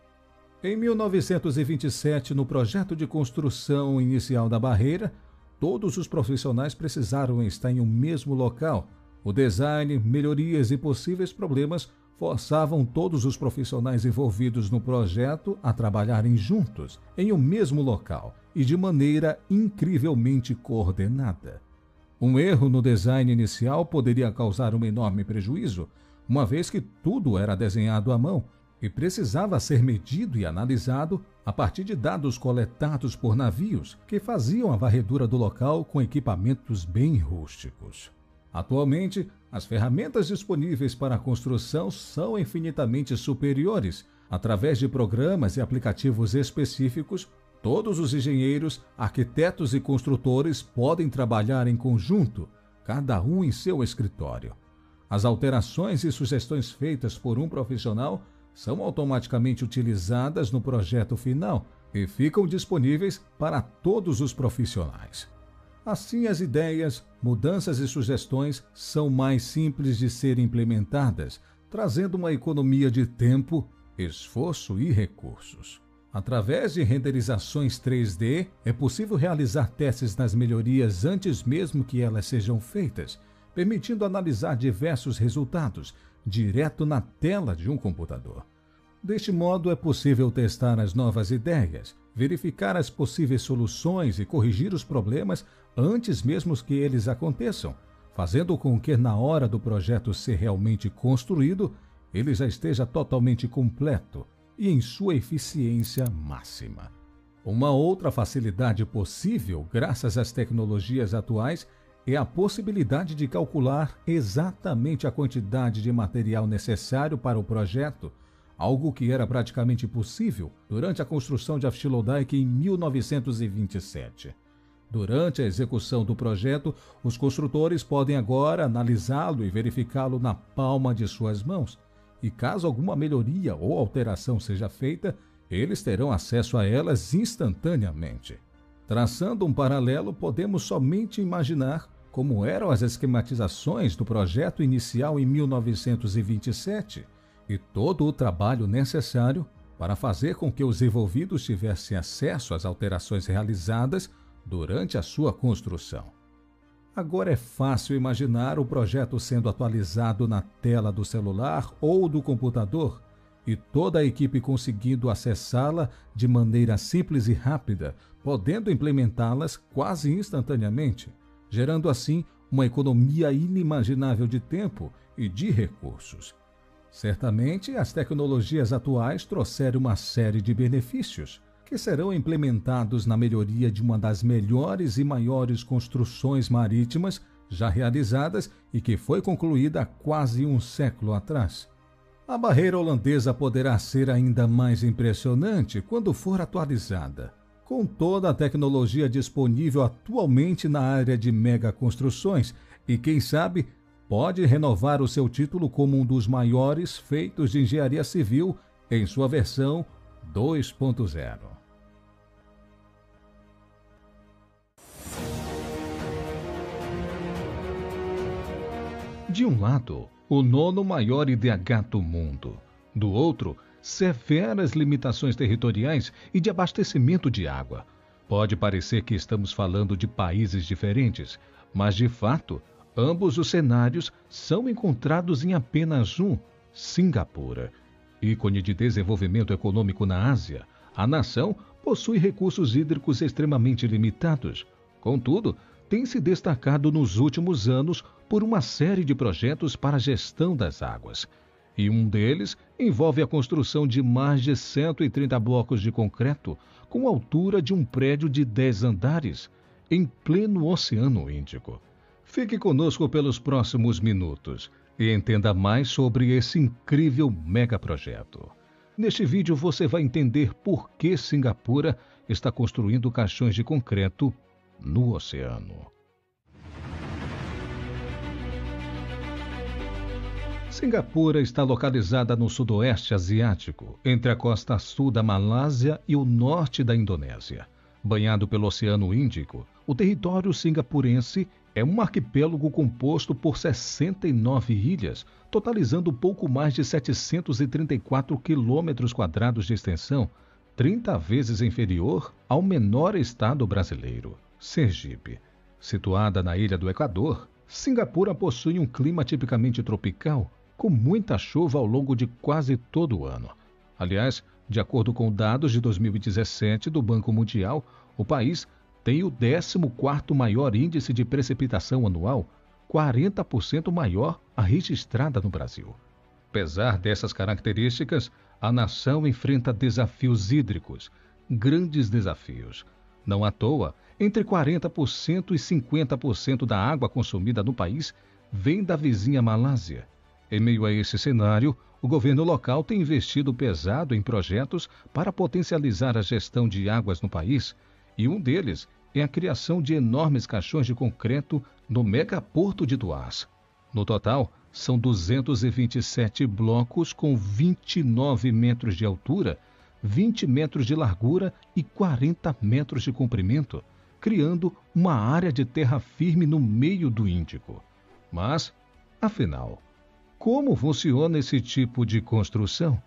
Em 1927, no projeto de construção inicial da barreira, todos os profissionais precisaram estar em um mesmo local. O design, melhorias e possíveis problemas forçavam todos os profissionais envolvidos no projeto a trabalharem juntos, em um mesmo local e de maneira incrivelmente coordenada. Um erro no design inicial poderia causar um enorme prejuízo, uma vez que tudo era desenhado à mão e precisava ser medido e analisado a partir de dados coletados por navios que faziam a varredura do local com equipamentos bem rústicos. Atualmente, as ferramentas disponíveis para a construção são infinitamente superiores. Através de programas e aplicativos específicos, todos os engenheiros, arquitetos e construtores podem trabalhar em conjunto, cada um em seu escritório. As alterações e sugestões feitas por um profissional são automaticamente utilizadas no projeto final e ficam disponíveis para todos os profissionais. Assim, as ideias, mudanças e sugestões são mais simples de serem implementadas, trazendo uma economia de tempo, esforço e recursos. Através de renderizações 3D, é possível realizar testes nas melhorias antes mesmo que elas sejam feitas, permitindo analisar diversos resultados direto na tela de um computador. Deste modo, é possível testar as novas ideias, verificar as possíveis soluções e corrigir os problemas antes mesmo que eles aconteçam, fazendo com que, na hora do projeto ser realmente construído, ele já esteja totalmente completo e em sua eficiência máxima. Uma outra facilidade possível, graças às tecnologias atuais, é a possibilidade de calcular exatamente a quantidade de material necessário para o projeto, algo que era praticamente impossível durante a construção de Afsluitdijk em 1927. Durante a execução do projeto, os construtores podem agora analisá-lo e verificá-lo na palma de suas mãos, e caso alguma melhoria ou alteração seja feita, eles terão acesso a elas instantaneamente. Traçando um paralelo, podemos somente imaginar como eram as esquematizações do projeto inicial em 1927 e todo o trabalho necessário para fazer com que os envolvidos tivessem acesso às alterações realizadas durante a sua construção. Agora é fácil imaginar o projeto sendo atualizado na tela do celular ou do computador e toda a equipe conseguindo acessá-la de maneira simples e rápida, podendo implementá-las quase instantaneamente, gerando assim uma economia inimaginável de tempo e de recursos. Certamente, as tecnologias atuais trouxeram uma série de benefícios que serão implementados na melhoria de uma das melhores e maiores construções marítimas já realizadas e que foi concluída há quase um século atrás. A barreira holandesa poderá ser ainda mais impressionante quando for atualizada, com toda a tecnologia disponível atualmente na área de megaconstruções e, quem sabe, pode renovar o seu título como um dos maiores feitos de engenharia civil em sua versão 2.0. De um lado, o 9º maior IDH do mundo. Do outro, severas limitações territoriais e de abastecimento de água. Pode parecer que estamos falando de países diferentes, mas de fato, ambos os cenários são encontrados em apenas um, Singapura. Ícone de desenvolvimento econômico na Ásia, a nação possui recursos hídricos extremamente limitados. Contudo, tem se destacado nos últimos anos por uma série de projetos para a gestão das águas. E um deles envolve a construção de mais de 130 blocos de concreto com altura de um prédio de 10 andares, em pleno Oceano Índico. Fique conosco pelos próximos minutos e entenda mais sobre esse incrível megaprojeto. Neste vídeo você vai entender por que Singapura está construindo caixões de concreto no oceano. Singapura está localizada no sudoeste asiático, entre a costa sul da Malásia e o norte da Indonésia. Banhado pelo Oceano Índico, o território singapurense é um arquipélago composto por 69 ilhas, totalizando pouco mais de 734 quilômetros quadrados de extensão, 30 vezes inferior ao menor estado brasileiro, Sergipe. Situada na Ilha do Equador, Singapura possui um clima tipicamente tropical, com muita chuva ao longo de quase todo o ano. Aliás, de acordo com dados de 2017 do Banco Mundial, o país tem o 14º maior índice de precipitação anual, 40% maior a registrada no Brasil. Apesar dessas características, a nação enfrenta desafios hídricos, grandes desafios. Não à toa, entre 40% e 50% da água consumida no país vem da vizinha Malásia. Em meio a esse cenário, o governo local tem investido pesado em projetos para potencializar a gestão de águas no país, e um deles é a criação de enormes caixões de concreto no megaporto de Tuás. No total, são 227 blocos com 29 metros de altura, 20 metros de largura e 40 metros de comprimento, criando uma área de terra firme no meio do Índico. Mas, afinal, como funciona esse tipo de construção?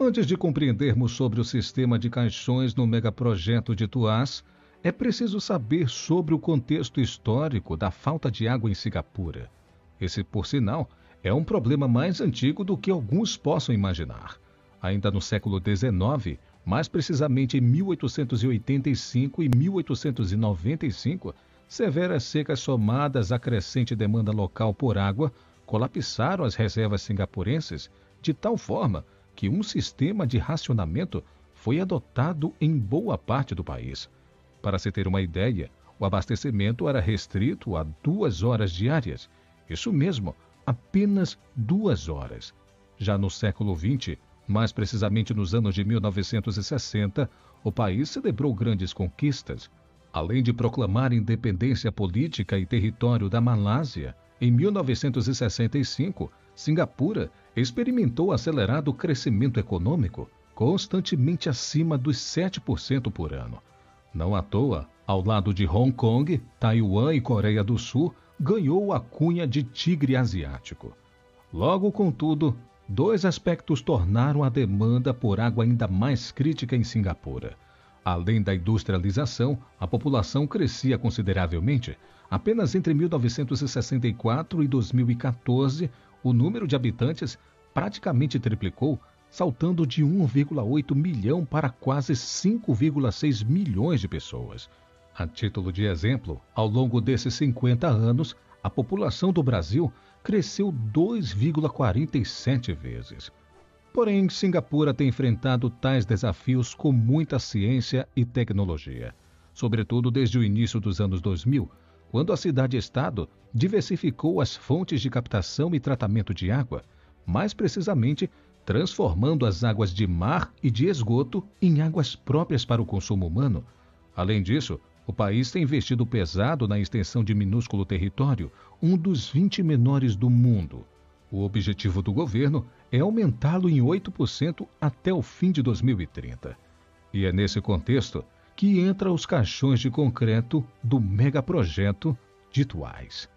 Antes de compreendermos sobre o sistema de caixões no megaprojeto de Tuás, é preciso saber sobre o contexto histórico da falta de água em Singapura. Esse, por sinal, é um problema mais antigo do que alguns possam imaginar. Ainda no século XIX, mais precisamente em 1885 e 1895, severas secas somadas à crescente demanda local por água colapsaram as reservas singapurenses de tal forma que um sistema de racionamento foi adotado em boa parte do país. Para se ter uma ideia, o abastecimento era restrito a 2 horas diárias. Isso mesmo, apenas 2 horas. Já no século XX, mais precisamente nos anos de 1960, o país celebrou grandes conquistas. Além de proclamar independência política e território da Malásia, em 1965, Singapura experimentou acelerado crescimento econômico, constantemente acima dos 7% por ano. Não à toa, ao lado de Hong Kong, Taiwan e Coreia do Sul, ganhou a cunha de tigre asiático. Logo, contudo, 2 aspectos tornaram a demanda por água ainda mais crítica em Singapura. Além da industrialização, a população crescia consideravelmente. Apenas entre 1964 e 2014, o número de habitantes praticamente triplicou, saltando de 1,8 milhão para quase 5,6 milhões de pessoas. A título de exemplo, ao longo desses 50 anos, a população do Brasil cresceu 2,47 vezes. Porém, Singapura tem enfrentado tais desafios com muita ciência e tecnologia, sobretudo desde o início dos anos 2000, quando a cidade-estado diversificou as fontes de captação e tratamento de água, mais precisamente transformando as águas de mar e de esgoto em águas próprias para o consumo humano. Além disso, o país tem investido pesado na extensão de minúsculo território, um dos 20 menores do mundo. O objetivo do governo é aumentá-lo em 8% até o fim de 2030. E é nesse contexto que entra os caixões de concreto do megaprojeto de Tuás.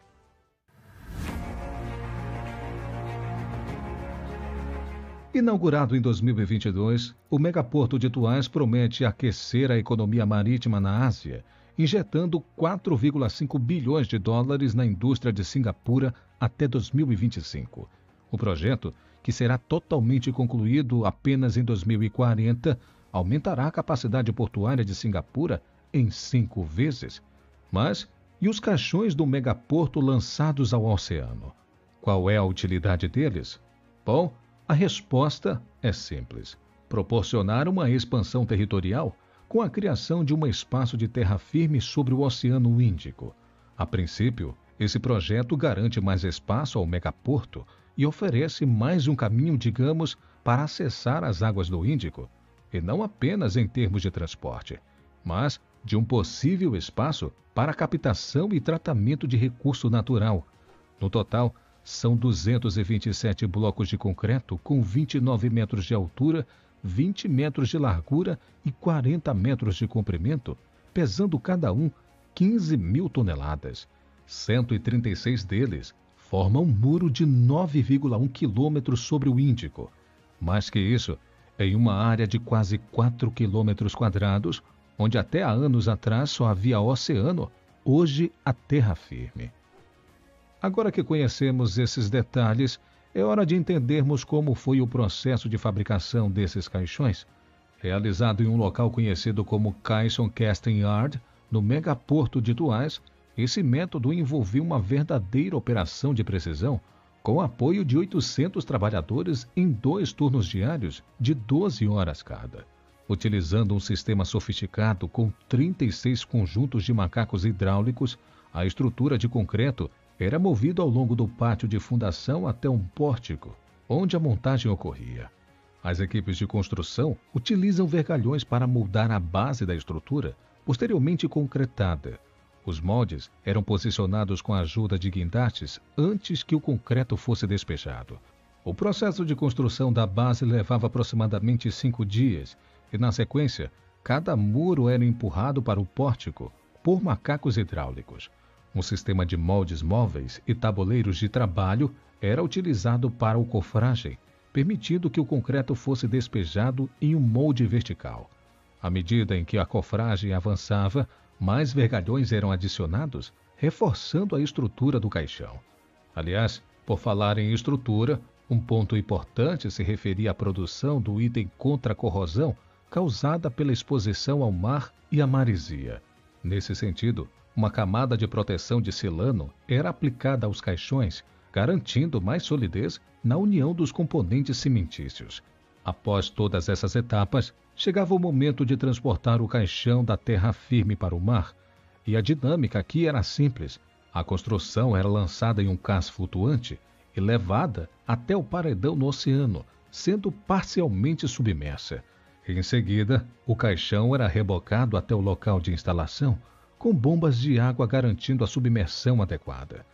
Inaugurado em 2022, o megaporto de Tuás promete aquecer a economia marítima na Ásia, injetando 4,5 bilhões de dólares na indústria de Singapura até 2025. O projeto, que será totalmente concluído apenas em 2040, aumentará a capacidade portuária de Cingapura em 5 vezes. Mas e os caixões do megaporto lançados ao oceano? Qual é a utilidade deles? Bom, a resposta é simples: proporcionar uma expansão territorial com a criação de um espaço de terra firme sobre o Oceano Índico. A princípio, esse projeto garante mais espaço ao megaporto e oferece mais um caminho, digamos, para acessar as águas do Índico, e não apenas em termos de transporte, mas de um possível espaço para captação e tratamento de recurso natural. No total, são 227 blocos de concreto com 29 metros de altura, 20 metros de largura e 40 metros de comprimento, pesando cada um 15 mil toneladas. 136 deles formam um muro de 9,1 quilômetros sobre o Índico. Mais que isso, em uma área de quase 4 quilômetros quadrados, onde até há anos atrás só havia oceano, hoje a terra firme. Agora que conhecemos esses detalhes, é hora de entendermos como foi o processo de fabricação desses caixões. Realizado em um local conhecido como Caisson Casting Yard, no megaporto de Tuás, esse método envolvia uma verdadeira operação de precisão, com o apoio de 800 trabalhadores em 2 turnos diários de 12 horas cada. Utilizando um sistema sofisticado com 36 conjuntos de macacos hidráulicos, a estrutura de concreto era movida ao longo do pátio de fundação até um pórtico, onde a montagem ocorria. As equipes de construção utilizam vergalhões para moldar a base da estrutura, posteriormente concretada. Os moldes eram posicionados com a ajuda de guindastes antes que o concreto fosse despejado. O processo de construção da base levava aproximadamente 5 dias e, na sequência, cada muro era empurrado para o pórtico por macacos hidráulicos. Um sistema de moldes móveis e tabuleiros de trabalho era utilizado para a cofragem, permitindo que o concreto fosse despejado em um molde vertical. À medida em que a cofragem avançava, mais vergalhões eram adicionados, reforçando a estrutura do caixão. Aliás, por falar em estrutura, um ponto importante se referia à produção do item contra a corrosão causada pela exposição ao mar e à maresia. Nesse sentido, uma camada de proteção de silano era aplicada aos caixões, garantindo mais solidez na união dos componentes cimentícios. Após todas essas etapas, chegava o momento de transportar o caixão da terra firme para o mar, e a dinâmica aqui era simples. A construção era lançada em um cais flutuante e levada até o paredão no oceano, sendo parcialmente submersa. Em seguida, o caixão era rebocado até o local de instalação, com bombas de água garantindo a submersão adequada.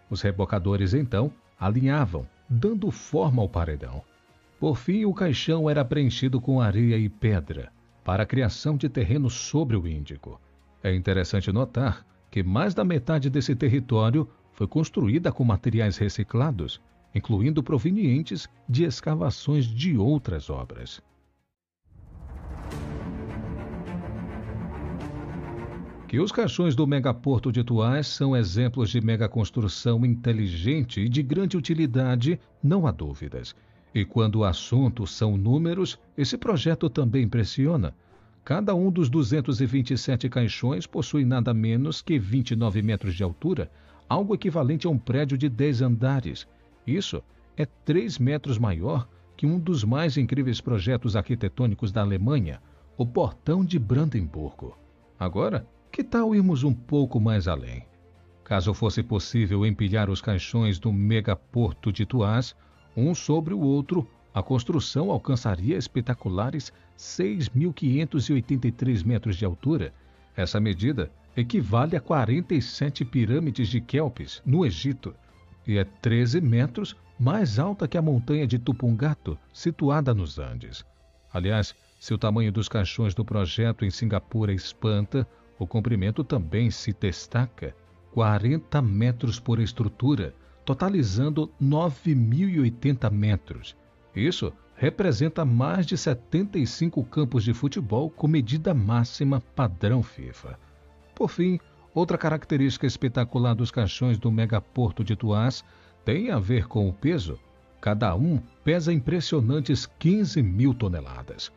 Os rebocadores, então, alinhavam, dando forma ao paredão. Por fim, o caixão era preenchido com areia e pedra, para a criação de terreno sobre o Índico. É interessante notar que mais da metade desse território foi construída com materiais reciclados, incluindo provenientes de escavações de outras obras. Que os caixões do megaporto de Tuás são exemplos de megaconstrução inteligente e de grande utilidade, não há dúvidas. E quando o assunto são números, esse projeto também impressiona. Cada um dos 227 caixões possui nada menos que 29 metros de altura, algo equivalente a um prédio de 10 andares. Isso é 3 metros maior que um dos mais incríveis projetos arquitetônicos da Alemanha, o Portão de Brandemburgo. Agora, que tal irmos um pouco mais além? Caso fosse possível empilhar os caixões do megaporto de Tuás, um sobre o outro, a construção alcançaria espetaculares 6.583 metros de altura. Essa medida equivale a 47 pirâmides de Quéopes, no Egito, e é 13 metros mais alta que a montanha de Tupungato, situada nos Andes. Aliás, se o tamanho dos caixões do projeto em Cingapura espanta, o comprimento também se destaca: 40 metros por estrutura, totalizando 9.080 metros. Isso representa mais de 75 campos de futebol com medida máxima padrão FIFA. Por fim, outra característica espetacular dos caixões do megaporto de Tuás tem a ver com o peso. Cada um pesa impressionantes 15 mil toneladas.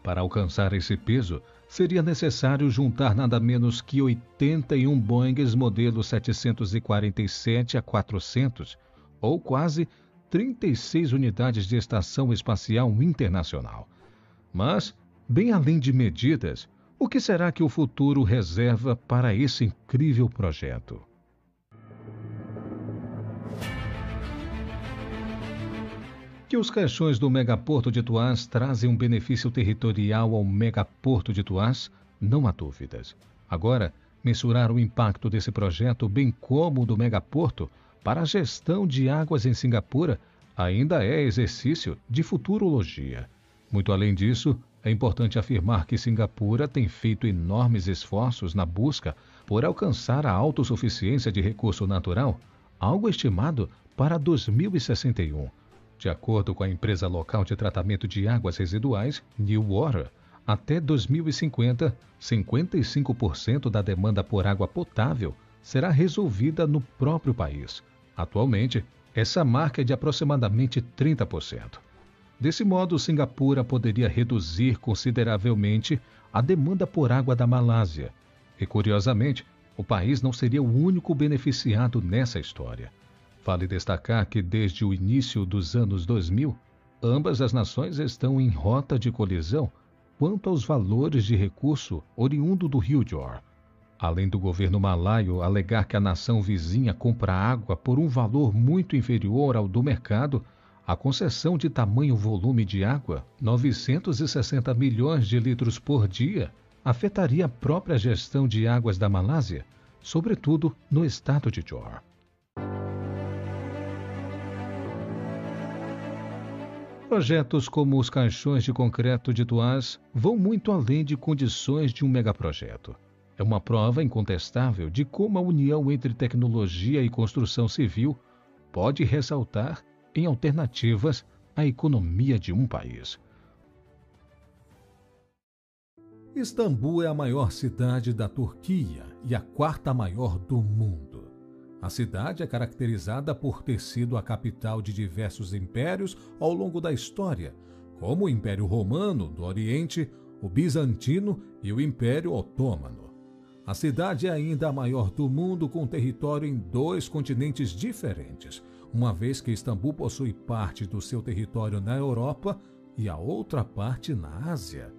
Para alcançar esse peso, seria necessário juntar nada menos que 81 Boeings modelo 747-400, ou quase 36 unidades de Estação Espacial Internacional. Mas, bem além de medidas, o que será que o futuro reserva para esse incrível projeto? Que os caixões do Megaporto de Tuás trazem um benefício territorial ao Megaporto de Tuás, não há dúvidas. Agora, mensurar o impacto desse projeto, bem como o do Megaporto, para a gestão de águas em Singapura, ainda é exercício de futurologia. Muito além disso, é importante afirmar que Singapura tem feito enormes esforços na busca por alcançar a autossuficiência de recurso natural, algo estimado para 2061. De acordo com a empresa local de tratamento de águas residuais, New Water, até 2050, 55% da demanda por água potável será resolvida no próprio país. Atualmente, essa marca é de aproximadamente 30%. Desse modo, Singapura poderia reduzir consideravelmente a demanda por água da Malásia. E, curiosamente, o país não seria o único beneficiado nessa história. Vale destacar que desde o início dos anos 2000, ambas as nações estão em rota de colisão quanto aos valores de recurso oriundo do Rio Jor. Além do governo malaio alegar que a nação vizinha compra água por um valor muito inferior ao do mercado, a concessão de tamanho volume de água, 960 milhões de litros por dia, afetaria a própria gestão de águas da Malásia, sobretudo no estado de Johor. Projetos como os caixões de concreto de Tuás vão muito além de condições de um megaprojeto. É uma prova incontestável de como a união entre tecnologia e construção civil pode ressaltar em alternativas à economia de um país. Istambul é a maior cidade da Turquia e a quarta maior do mundo. A cidade é caracterizada por ter sido a capital de diversos impérios ao longo da história, como o Império Romano do Oriente, o Bizantino e o Império Otomano. A cidade é ainda a maior do mundo, com território em 2 continentes diferentes, uma vez que Istambul possui parte do seu território na Europa e a outra parte na Ásia.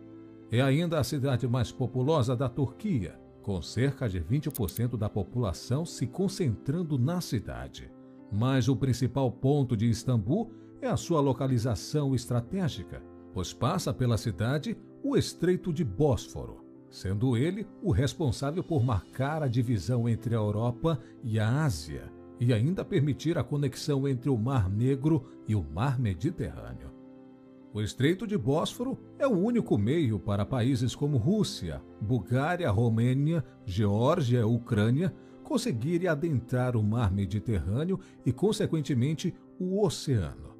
É ainda a cidade mais populosa da Turquia, com cerca de 20% da população se concentrando na cidade. Mas o principal ponto de Istambul é a sua localização estratégica, pois passa pela cidade o Estreito de Bósforo, sendo ele o responsável por marcar a divisão entre a Europa e a Ásia, e ainda permitir a conexão entre o Mar Negro e o Mar Mediterrâneo. O Estreito de Bósforo é o único meio para países como Rússia, Bulgária, Romênia, Geórgia e Ucrânia conseguirem adentrar o Mar Mediterrâneo e, consequentemente, o oceano.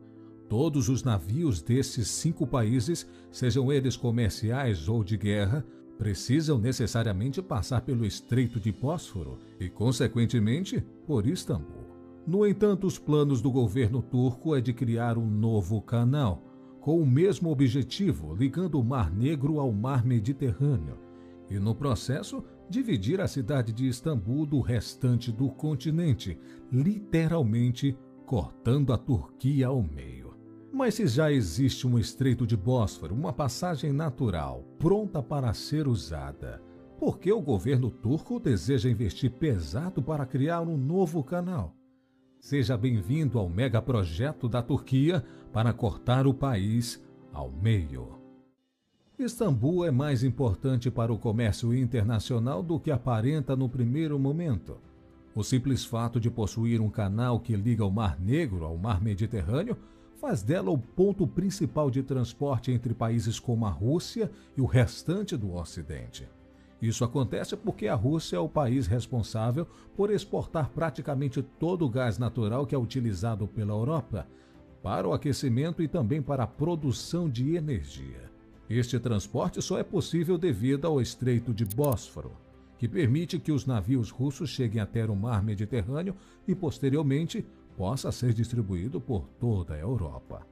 Todos os navios desses 5 países, sejam eles comerciais ou de guerra, precisam necessariamente passar pelo Estreito de Bósforo e, consequentemente, por Istambul. No entanto, os planos do governo turco é de criar um novo canal, com o mesmo objetivo, ligando o Mar Negro ao Mar Mediterrâneo, e no processo, dividir a cidade de Istambul do restante do continente, literalmente cortando a Turquia ao meio. Mas se já existe um Estreito de Bósforo, uma passagem natural, pronta para ser usada, por que o governo turco deseja investir pesado para criar um novo canal? Seja bem-vindo ao megaprojeto da Turquia para cortar o país ao meio. Istambul é mais importante para o comércio internacional do que aparenta no primeiro momento. O simples fato de possuir um canal que liga o Mar Negro ao Mar Mediterrâneo faz dela o ponto principal de transporte entre países como a Rússia e o restante do Ocidente. Isso acontece porque a Rússia é o país responsável por exportar praticamente todo o gás natural que é utilizado pela Europa para o aquecimento e também para a produção de energia. Este transporte só é possível devido ao Estreito de Bósforo, que permite que os navios russos cheguem até o Mar Mediterrâneo e, posteriormente, possa ser distribuído por toda a Europa.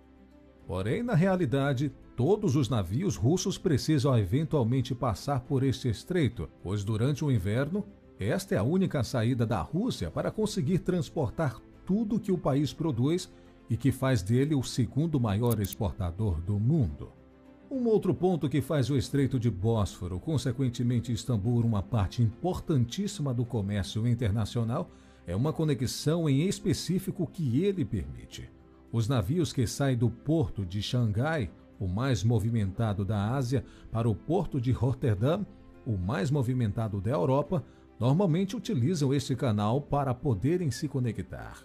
Porém, na realidade, todos os navios russos precisam eventualmente passar por este estreito, pois durante o inverno, esta é a única saída da Rússia para conseguir transportar tudo que o país produz e que faz dele o segundo maior exportador do mundo. Um outro ponto que faz o Estreito de Bósforo, consequentemente Istambul, uma parte importantíssima do comércio internacional, é uma conexão em específico que ele permite. Os navios que saem do porto de Xangai, o mais movimentado da Ásia, para o porto de Roterdã, o mais movimentado da Europa, normalmente utilizam este canal para poderem se conectar.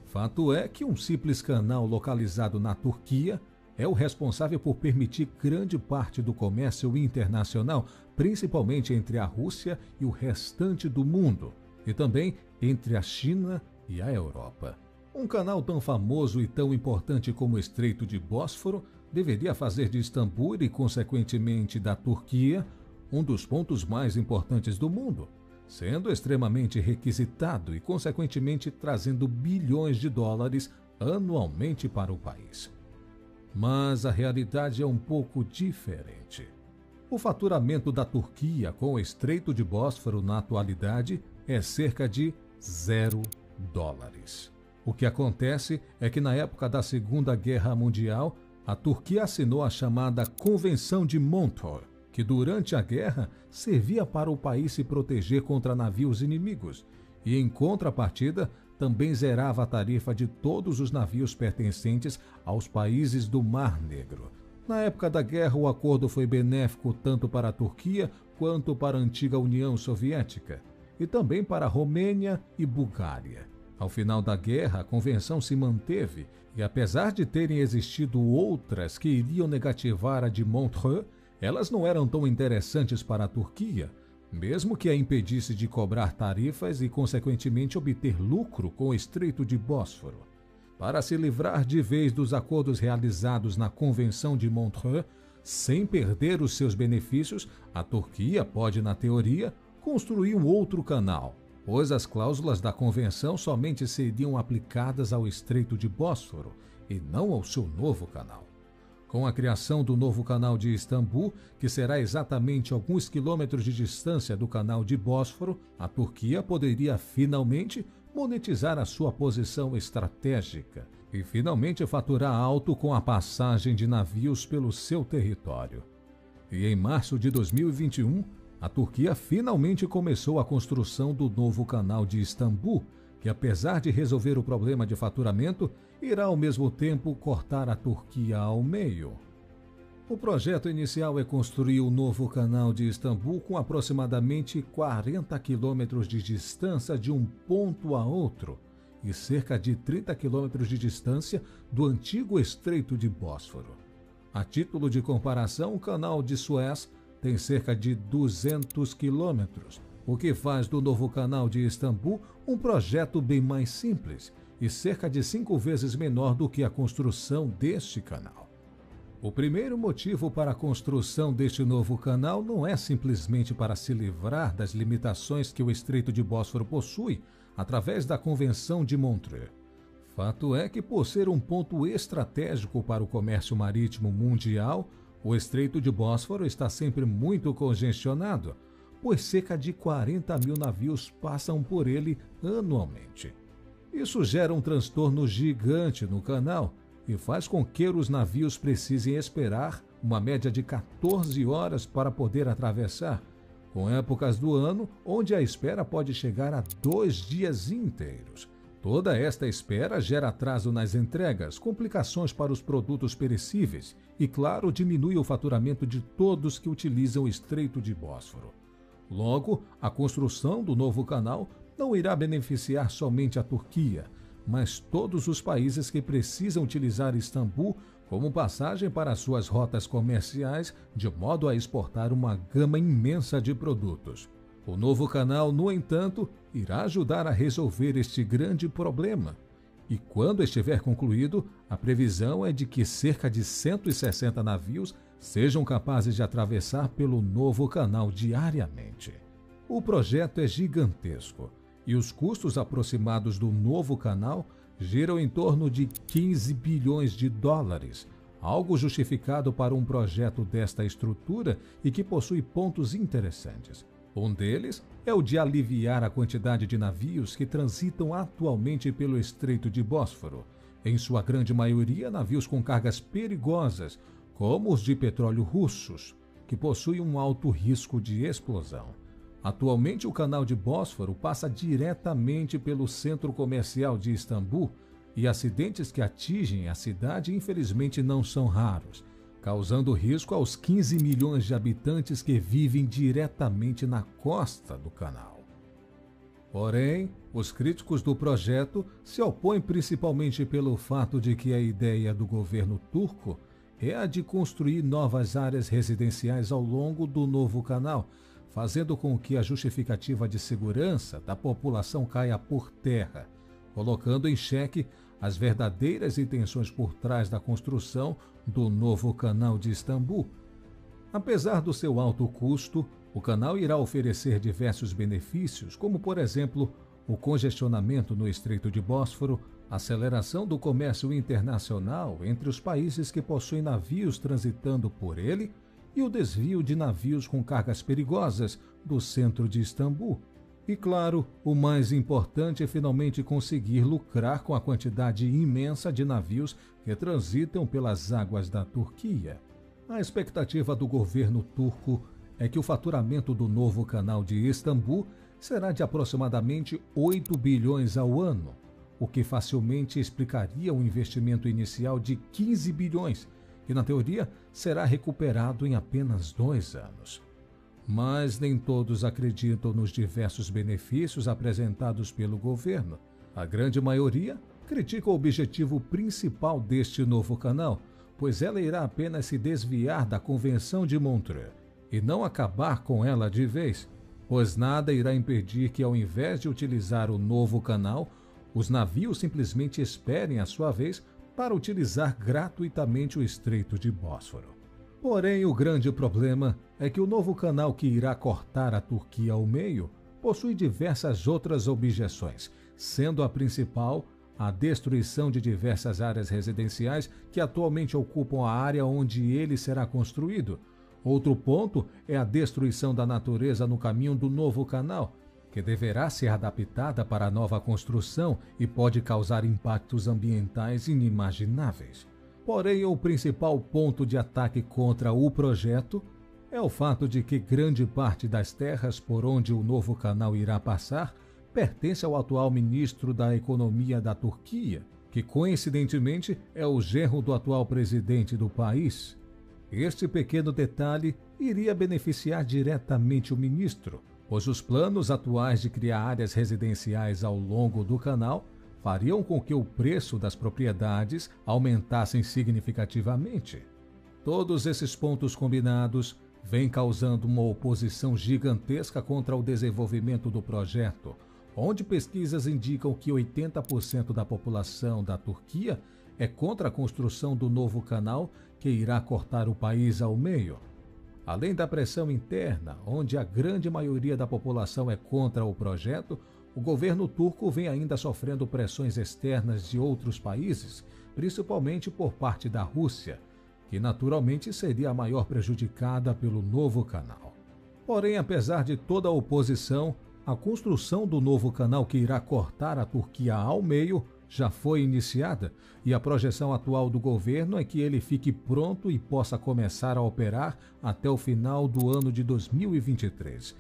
Fato é que um simples canal localizado na Turquia é o responsável por permitir grande parte do comércio internacional, principalmente entre a Rússia e o restante do mundo, e também entre a China e a Europa. Um canal tão famoso e tão importante como o Estreito de Bósforo deveria fazer de Istambul e, consequentemente, da Turquia, um dos pontos mais importantes do mundo, sendo extremamente requisitado e, consequentemente, trazendo bilhões de dólares anualmente para o país. Mas a realidade é um pouco diferente. O faturamento da Turquia com o Estreito de Bósforo na atualidade é cerca de $0. O que acontece é que na época da Segunda Guerra Mundial, a Turquia assinou a chamada Convenção de Montreux, que durante a guerra servia para o país se proteger contra navios inimigos e, em contrapartida, também zerava a tarifa de todos os navios pertencentes aos países do Mar Negro. Na época da guerra, o acordo foi benéfico tanto para a Turquia quanto para a antiga União Soviética, e também para a Romênia e Bulgária. Ao final da guerra, a convenção se manteve e, apesar de terem existido outras que iriam negativar a de Montreux, elas não eram tão interessantes para a Turquia, mesmo que a impedisse de cobrar tarifas e, consequentemente, obter lucro com o Estreito de Bósforo. Para se livrar de vez dos acordos realizados na Convenção de Montreux, sem perder os seus benefícios, a Turquia pode, na teoria, construir um outro canal, pois as cláusulas da convenção somente seriam aplicadas ao Estreito de Bósforo e não ao seu novo canal. Com a criação do novo canal de Istambul, que será exatamente alguns quilômetros de distância do canal de Bósforo, a Turquia poderia finalmente monetizar a sua posição estratégica e finalmente faturar alto com a passagem de navios pelo seu território. E em março de 2021, a Turquia finalmente começou a construção do novo canal de Istambul, que, apesar de resolver o problema de faturamento, irá ao mesmo tempo cortar a Turquia ao meio. O projeto inicial é construir o novo canal de Istambul com aproximadamente 40 quilômetros de distância de um ponto a outro e cerca de 30 quilômetros de distância do antigo Estreito de Bósforo. A título de comparação, o canal de Suez tem cerca de 200 quilômetros, o que faz do novo canal de Istambul um projeto bem mais simples e cerca de 5 vezes menor do que a construção deste canal. O primeiro motivo para a construção deste novo canal não é simplesmente para se livrar das limitações que o Estreito de Bósforo possui através da Convenção de Montreux. Fato é que, por ser um ponto estratégico para o comércio marítimo mundial, o Estreito de Bósforo está sempre muito congestionado, pois cerca de 40 mil navios passam por ele anualmente. Isso gera um transtorno gigante no canal e faz com que os navios precisem esperar uma média de 14 horas para poder atravessar, com épocas do ano onde a espera pode chegar a 2 dias inteiros. Toda esta espera gera atraso nas entregas, complicações para os produtos perecíveis e, claro, diminui o faturamento de todos que utilizam o Estreito de Bósforo. Logo, a construção do novo canal não irá beneficiar somente a Turquia, mas todos os países que precisam utilizar Istambul como passagem para suas rotas comerciais, de modo a exportar uma gama imensa de produtos. O novo canal, no entanto, irá ajudar a resolver este grande problema. E quando estiver concluído, a previsão é de que cerca de 160 navios sejam capazes de atravessar pelo novo canal diariamente. O projeto é gigantesco e os custos aproximados do novo canal giram em torno de 15 bilhões de dólares, algo justificado para um projeto desta estrutura e que possui pontos interessantes. Um deles é o de aliviar a quantidade de navios que transitam atualmente pelo Estreito de Bósforo, em sua grande maioria navios com cargas perigosas, como os de petróleo russos, que possuem um alto risco de explosão. Atualmente, o canal de Bósforo passa diretamente pelo centro comercial de Istambul e acidentes que atingem a cidade infelizmente não são raros, causando risco aos 15 milhões de habitantes que vivem diretamente na costa do canal. Porém, os críticos do projeto se opõem principalmente pelo fato de que a ideia do governo turco é a de construir novas áreas residenciais ao longo do novo canal, fazendo com que a justificativa de segurança da população caia por terra, colocando em xeque as verdadeiras intenções por trás da construção do novo canal de Istambul. Apesar do seu alto custo, o canal irá oferecer diversos benefícios, como, por exemplo, o congestionamento no Estreito de Bósforo, aceleração do comércio internacional entre os países que possuem navios transitando por ele e o desvio de navios com cargas perigosas do centro de Istambul. E claro, o mais importante é finalmente conseguir lucrar com a quantidade imensa de navios que transitam pelas águas da Turquia. A expectativa do governo turco é que o faturamento do novo canal de Istambul será de aproximadamente 8 bilhões ao ano, o que facilmente explicaria um investimento inicial de 15 bilhões, que na teoria será recuperado em apenas 2 anos. Mas nem todos acreditam nos diversos benefícios apresentados pelo governo. A grande maioria critica o objetivo principal deste novo canal, pois ela irá apenas se desviar da Convenção de Montreux e não acabar com ela de vez, pois nada irá impedir que, ao invés de utilizar o novo canal, os navios simplesmente esperem a sua vez para utilizar gratuitamente o Estreito de Bósforo. Porém, o grande problema é que o novo canal que irá cortar a Turquia ao meio possui diversas outras objeções, sendo a principal a destruição de diversas áreas residenciais que atualmente ocupam a área onde ele será construído. Outro ponto é a destruição da natureza no caminho do novo canal, que deverá ser adaptada para a nova construção e pode causar impactos ambientais inimagináveis. Porém, o principal ponto de ataque contra o projeto é o fato de que grande parte das terras por onde o novo canal irá passar pertence ao atual ministro da Economia da Turquia, que coincidentemente é o genro do atual presidente do país. Este pequeno detalhe iria beneficiar diretamente o ministro, pois os planos atuais de criar áreas residenciais ao longo do canal fariam com que o preço das propriedades aumentassem significativamente. Todos esses pontos combinados vêm causando uma oposição gigantesca contra o desenvolvimento do projeto, onde pesquisas indicam que 80% da população da Turquia é contra a construção do novo canal que irá cortar o país ao meio. Além da pressão interna, onde a grande maioria da população é contra o projeto, o governo turco vem ainda sofrendo pressões externas de outros países, principalmente por parte da Rússia, que naturalmente seria a maior prejudicada pelo novo canal. Porém, apesar de toda a oposição, a construção do novo canal que irá cortar a Turquia ao meio já foi iniciada e a projeção atual do governo é que ele fique pronto e possa começar a operar até o final do ano de 2023.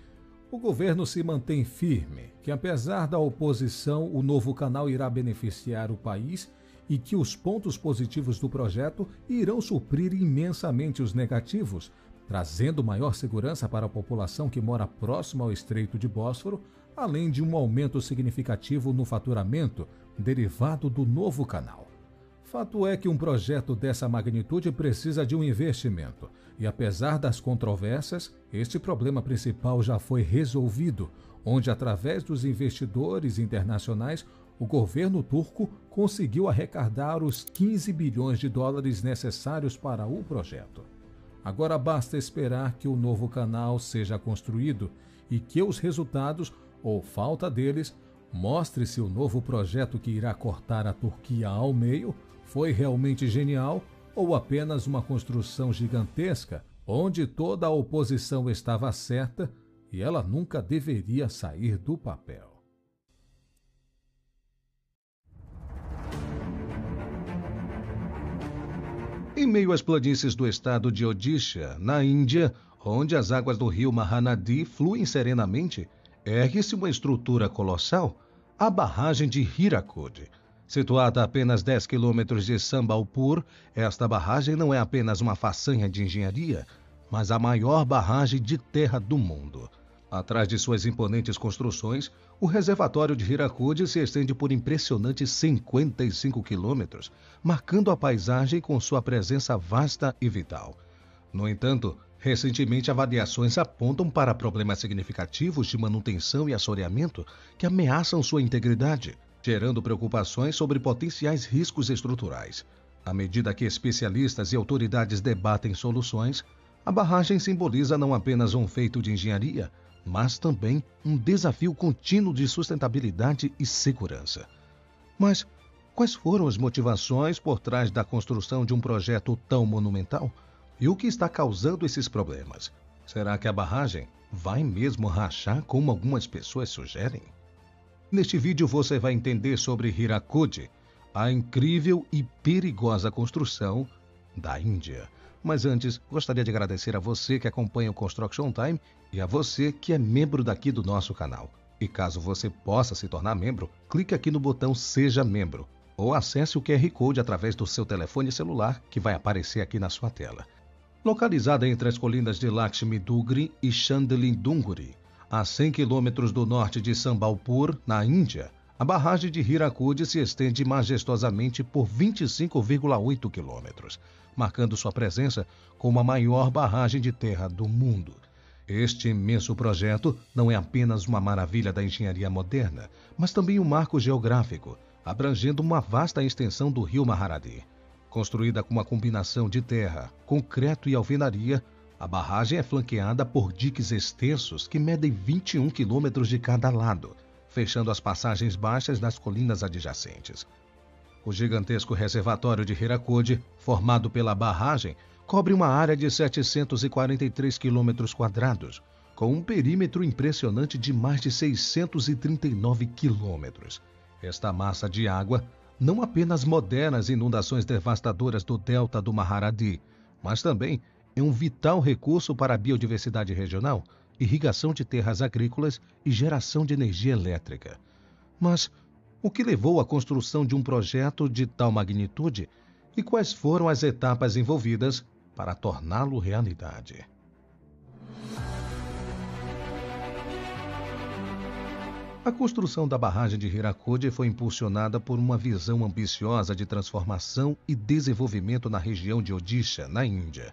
O governo se mantém firme que, apesar da oposição, o novo canal irá beneficiar o país e que os pontos positivos do projeto irão suprir imensamente os negativos, trazendo maior segurança para a população que mora próximo ao Estreito de Bósforo, além de um aumento significativo no faturamento derivado do novo canal. Fato é que um projeto dessa magnitude precisa de um investimento, e apesar das controvérsias, este problema principal já foi resolvido, onde, através dos investidores internacionais, o governo turco conseguiu arrecadar os 15 bilhões de dólares necessários para o projeto. Agora basta esperar que o novo canal seja construído e que os resultados, ou falta deles, Mostre se o novo projeto que irá cortar a Turquia ao meio foi realmente genial ou apenas uma construção gigantesca onde toda a oposição estava certa e ela nunca deveria sair do papel. Em meio às planícies do estado de Odisha, na Índia, onde as águas do rio Mahanadi fluem serenamente, ergue-se uma estrutura colossal, a barragem de Hirakud. Situada a apenas 10 quilômetros de Sambalpur, esta barragem não é apenas uma façanha de engenharia, mas a maior barragem de terra do mundo. Atrás de suas imponentes construções, o reservatório de Hirakud se estende por impressionantes 55 quilômetros, marcando a paisagem com sua presença vasta e vital. No entanto, recentemente avaliações apontam para problemas significativos de manutenção e assoreamento que ameaçam sua integridade, gerando preocupações sobre potenciais riscos estruturais. À medida que especialistas e autoridades debatem soluções, a barragem simboliza não apenas um feito de engenharia, mas também um desafio contínuo de sustentabilidade e segurança. Mas quais foram as motivações por trás da construção de um projeto tão monumental? E o que está causando esses problemas? Será que a barragem vai mesmo rachar, como algumas pessoas sugerem? Neste vídeo você vai entender sobre Hirakud, a incrível e perigosa construção da Índia. Mas antes, gostaria de agradecer a você que acompanha o Construction Time e a você que é membro daqui do nosso canal. E caso você possa se tornar membro, clique aqui no botão Seja Membro ou acesse o QR Code através do seu telefone celular que vai aparecer aqui na sua tela. Localizada entre as colinas de Lakshmi Dugri e Chandli Dunguri, a 100 quilômetros do norte de Sambalpur, na Índia, a barragem de Hirakud se estende majestosamente por 25,8 quilômetros, marcando sua presença como a maior barragem de terra do mundo. Este imenso projeto não é apenas uma maravilha da engenharia moderna, mas também um marco geográfico, abrangendo uma vasta extensão do rio Mahanadi. Construída com uma combinação de terra, concreto e alvenaria, a barragem é flanqueada por diques extensos que medem 21 quilômetros de cada lado, fechando as passagens baixas das colinas adjacentes. O gigantesco reservatório de Hirakud, formado pela barragem, cobre uma área de 743 quilômetros quadrados, com um perímetro impressionante de mais de 639 quilômetros. Esta massa de água não apenas modera as inundações devastadoras do delta do Mahanadi, mas também é um vital recurso para a biodiversidade regional, irrigação de terras agrícolas e geração de energia elétrica. Mas o que levou à construção de um projeto de tal magnitude e quais foram as etapas envolvidas para torná-lo realidade? A construção da barragem de Hirakud foi impulsionada por uma visão ambiciosa de transformação e desenvolvimento na região de Odisha, na Índia.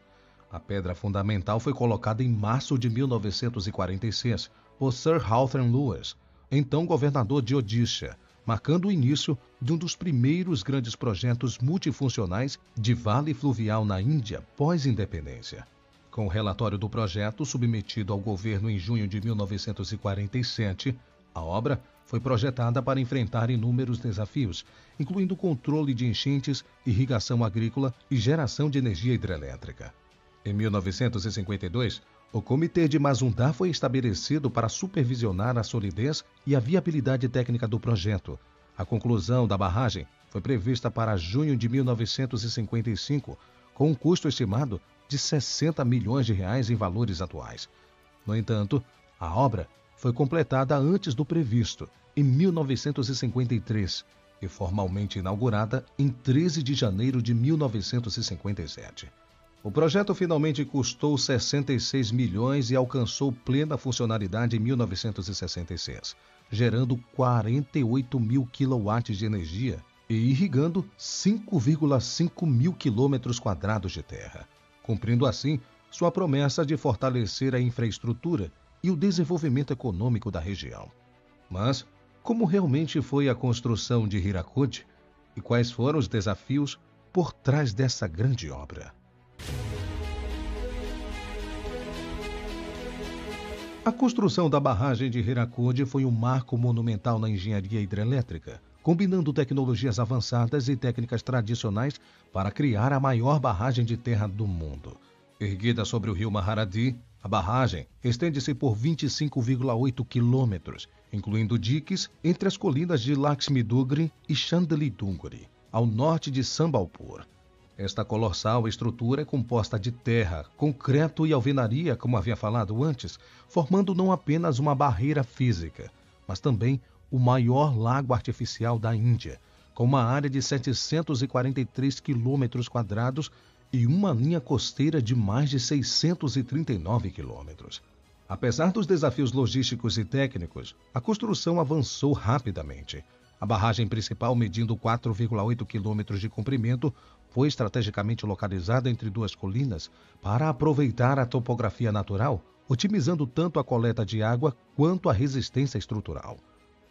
A pedra fundamental foi colocada em março de 1946 por Sir Hawthorne Lewis, então governador de Odisha, marcando o início de um dos primeiros grandes projetos multifuncionais de vale fluvial na Índia pós-independência. Com o relatório do projeto submetido ao governo em junho de 1947, a obra foi projetada para enfrentar inúmeros desafios, incluindo controle de enchentes, irrigação agrícola e geração de energia hidrelétrica. Em 1952, o Comitê de Mazumdar foi estabelecido para supervisionar a solidez e a viabilidade técnica do projeto. A conclusão da barragem foi prevista para junho de 1955, com um custo estimado de 60 milhões de reais em valores atuais. No entanto, a obra foi completada antes do previsto, em 1953, e formalmente inaugurada em 13 de janeiro de 1957. O projeto finalmente custou 66 milhões e alcançou plena funcionalidade em 1966, gerando 48 mil quilowatts de energia e irrigando 5,5 mil quilômetros quadrados de terra, cumprindo assim sua promessa de fortalecer a infraestrutura e o desenvolvimento econômico da região. Mas como realmente foi a construção de Hirakud e quais foram os desafios por trás dessa grande obra? A construção da barragem de Hirakude foi um marco monumental na engenharia hidrelétrica, combinando tecnologias avançadas e técnicas tradicionais para criar a maior barragem de terra do mundo. Erguida sobre o rio Maharadi, a barragem estende-se por 25,8 quilômetros, incluindo diques entre as colinas de Lakshmi-Dugri e Chandali-Dunguri, ao norte de Sambalpur. Esta colossal estrutura é composta de terra, concreto e alvenaria, como havia falado antes, formando não apenas uma barreira física, mas também o maior lago artificial da Índia, com uma área de 743 quilômetros quadrados e uma linha costeira de mais de 639 quilômetros. Apesar dos desafios logísticos e técnicos, a construção avançou rapidamente. A barragem principal, medindo 4,8 quilômetros de comprimento, foi estrategicamente localizada entre duas colinas para aproveitar a topografia natural, otimizando tanto a coleta de água quanto a resistência estrutural.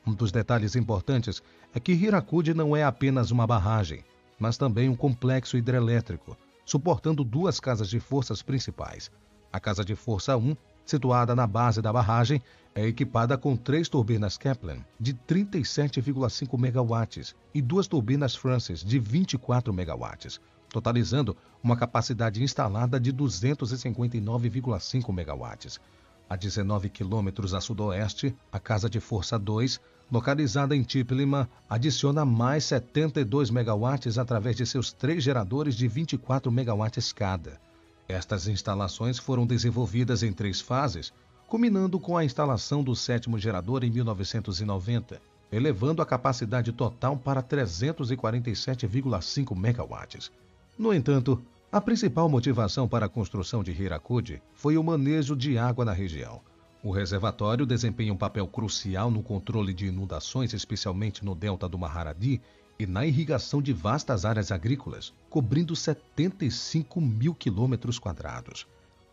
Um dos detalhes importantes é que Hirakude não é apenas uma barragem, mas também um complexo hidrelétrico, suportando duas casas de forças principais. A casa de força 1, situada na base da barragem, é equipada com 3 turbinas Kaplan de 37,5 megawatts e 2 turbinas Francis de 24 megawatts, totalizando uma capacidade instalada de 259,5 megawatts. A 19 quilômetros a sudoeste, a casa de força 2, localizada em Tiplima, adiciona mais 72 megawatts através de seus 3 geradores de 24 megawatts cada. Estas instalações foram desenvolvidas em 3 fases, culminando com a instalação do 7º gerador em 1990, elevando a capacidade total para 347,5 megawatts. No entanto, a principal motivação para a construção de Hirakude foi o manejo de água na região. O reservatório desempenha um papel crucial no controle de inundações, especialmente no delta do Maharadi, e na irrigação de vastas áreas agrícolas, cobrindo 75 mil quilômetros quadrados.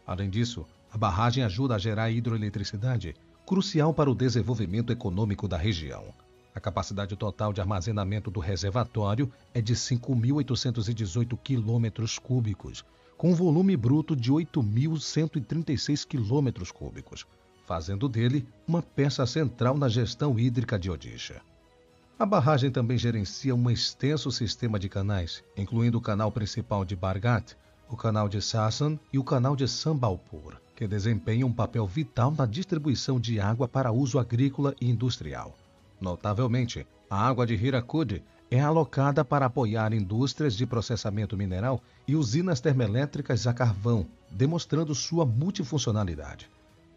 Além disso, a barragem ajuda a gerar hidroeletricidade, crucial para o desenvolvimento econômico da região. A capacidade total de armazenamento do reservatório é de 5.818 quilômetros cúbicos, com um volume bruto de 8.136 quilômetros cúbicos, fazendo dele uma peça central na gestão hídrica de Odisha. A barragem também gerencia um extenso sistema de canais, incluindo o canal principal de Bargat, o canal de Sassan e o canal de Sambalpur, que desempenham um papel vital na distribuição de água para uso agrícola e industrial. Notavelmente, a água de Hirakude é alocada para apoiar indústrias de processamento mineral e usinas termoelétricas a carvão, demonstrando sua multifuncionalidade.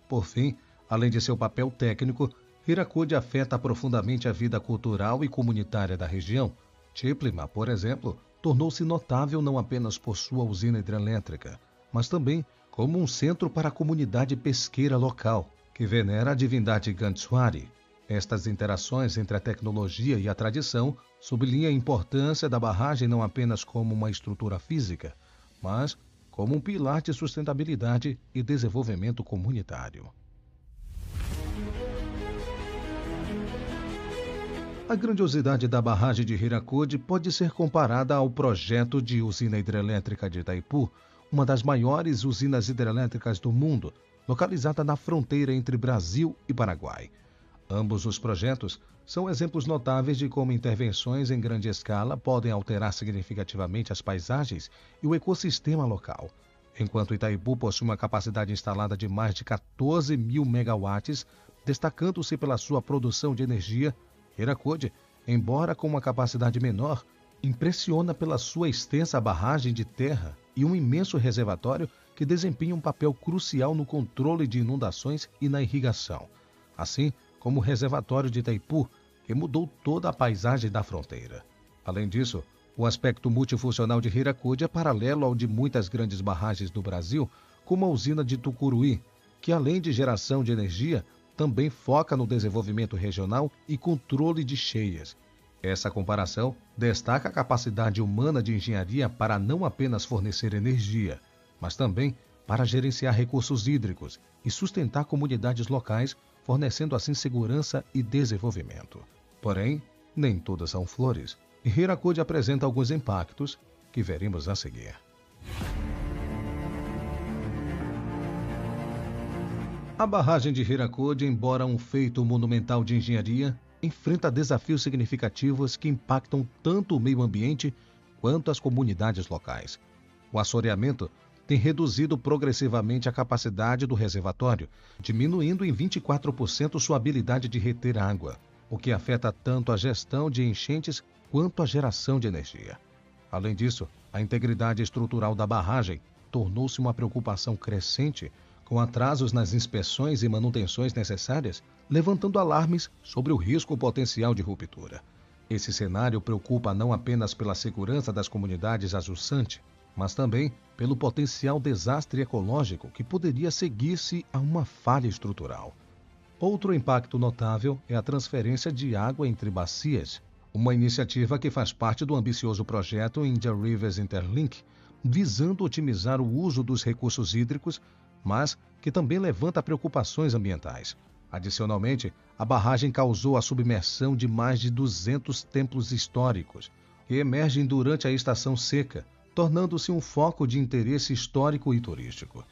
Por fim, além de seu papel técnico, Hirakude afeta profundamente a vida cultural e comunitária da região. Tiplima, por exemplo, tornou-se notável não apenas por sua usina hidrelétrica, mas também como um centro para a comunidade pesqueira local, que venera a divindade Ganswari. Estas interações entre a tecnologia e a tradição sublinham a importância da barragem não apenas como uma estrutura física, mas como um pilar de sustentabilidade e desenvolvimento comunitário. A grandiosidade da barragem de Hirakude pode ser comparada ao projeto de usina hidrelétrica de Itaipu, uma das maiores usinas hidrelétricas do mundo, localizada na fronteira entre Brasil e Paraguai. Ambos os projetos são exemplos notáveis de como intervenções em grande escala podem alterar significativamente as paisagens e o ecossistema local. Enquanto Itaipu possui uma capacidade instalada de mais de 14 mil megawatts, destacando-se pela sua produção de energia, Hirakude, embora com uma capacidade menor, impressiona pela sua extensa barragem de terra e um imenso reservatório que desempenha um papel crucial no controle de inundações e na irrigação, assim como o reservatório de Itaipu, que mudou toda a paisagem da fronteira. Além disso, o aspecto multifuncional de Hirakude é paralelo ao de muitas grandes barragens do Brasil, como a usina de Tucuruí, que além de geração de energia, também foca no desenvolvimento regional e controle de cheias. Essa comparação destaca a capacidade humana de engenharia para não apenas fornecer energia, mas também para gerenciar recursos hídricos e sustentar comunidades locais, fornecendo assim segurança e desenvolvimento. Porém, nem todas são flores, e Hirakude apresenta alguns impactos que veremos a seguir. A barragem de Hirakude, embora um feito monumental de engenharia, enfrenta desafios significativos que impactam tanto o meio ambiente quanto as comunidades locais. O assoreamento tem reduzido progressivamente a capacidade do reservatório, diminuindo em 24% sua habilidade de reter água, o que afeta tanto a gestão de enchentes quanto a geração de energia. Além disso, a integridade estrutural da barragem tornou-se uma preocupação crescente, com atrasos nas inspeções e manutenções necessárias, levantando alarmes sobre o risco potencial de ruptura. Esse cenário preocupa não apenas pela segurança das comunidades ajussantes, mas também pelo potencial desastre ecológico que poderia seguir-se a uma falha estrutural. Outro impacto notável é a transferência de água entre bacias, uma iniciativa que faz parte do ambicioso projeto India Rivers Interlink, visando otimizar o uso dos recursos hídricos, mas que também levanta preocupações ambientais. Adicionalmente, a barragem causou a submersão de mais de 200 templos históricos, que emergem durante a estação seca, tornando-se um foco de interesse histórico e turístico.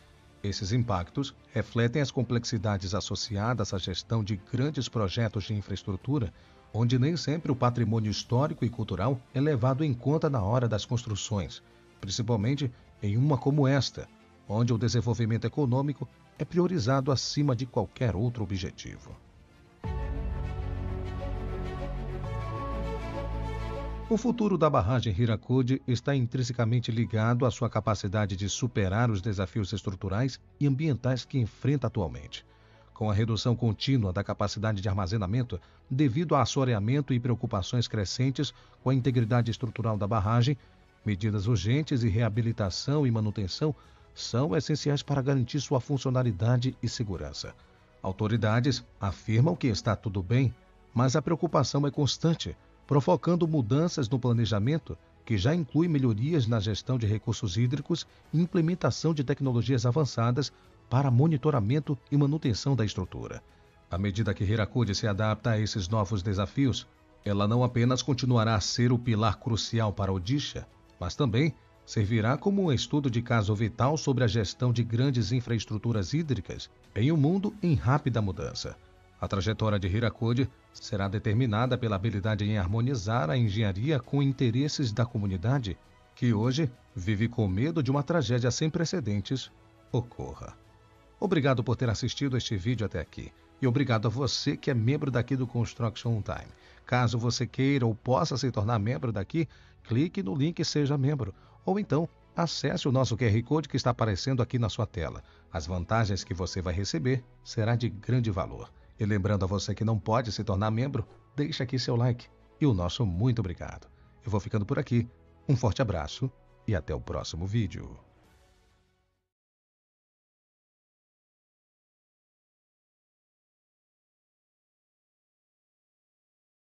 Esses impactos refletem as complexidades associadas à gestão de grandes projetos de infraestrutura, onde nem sempre o patrimônio histórico e cultural é levado em conta na hora das construções, principalmente em uma como esta, onde o desenvolvimento econômico é priorizado acima de qualquer outro objetivo. O futuro da barragem Hirakude está intrinsecamente ligado à sua capacidade de superar os desafios estruturais e ambientais que enfrenta atualmente. Com a redução contínua da capacidade de armazenamento devido a assoreamento e preocupações crescentes com a integridade estrutural da barragem, medidas urgentes de reabilitação e manutenção são essenciais para garantir sua funcionalidade e segurança. Autoridades afirmam que está tudo bem, mas a preocupação é constante, provocando mudanças no planejamento, que já inclui melhorias na gestão de recursos hídricos e implementação de tecnologias avançadas para monitoramento e manutenção da estrutura. À medida que Hirakude se adapta a esses novos desafios, ela não apenas continuará a ser o pilar crucial para Odisha, mas também servirá como um estudo de caso vital sobre a gestão de grandes infraestruturas hídricas em um mundo em rápida mudança. A trajetória de Hirakude será determinada pela habilidade em harmonizar a engenharia com interesses da comunidade, que hoje vive com medo de uma tragédia sem precedentes ocorra. Obrigado por ter assistido este vídeo até aqui. E obrigado a você que é membro daqui do Construction Time. Caso você queira ou possa se tornar membro daqui, clique no link Seja Membro. Ou então, acesse o nosso QR Code que está aparecendo aqui na sua tela. As vantagens que você vai receber será de grande valor. E lembrando a você que não pode se tornar membro, deixa aqui seu like. E o nosso muito obrigado. Eu vou ficando por aqui. Um forte abraço e até o próximo vídeo.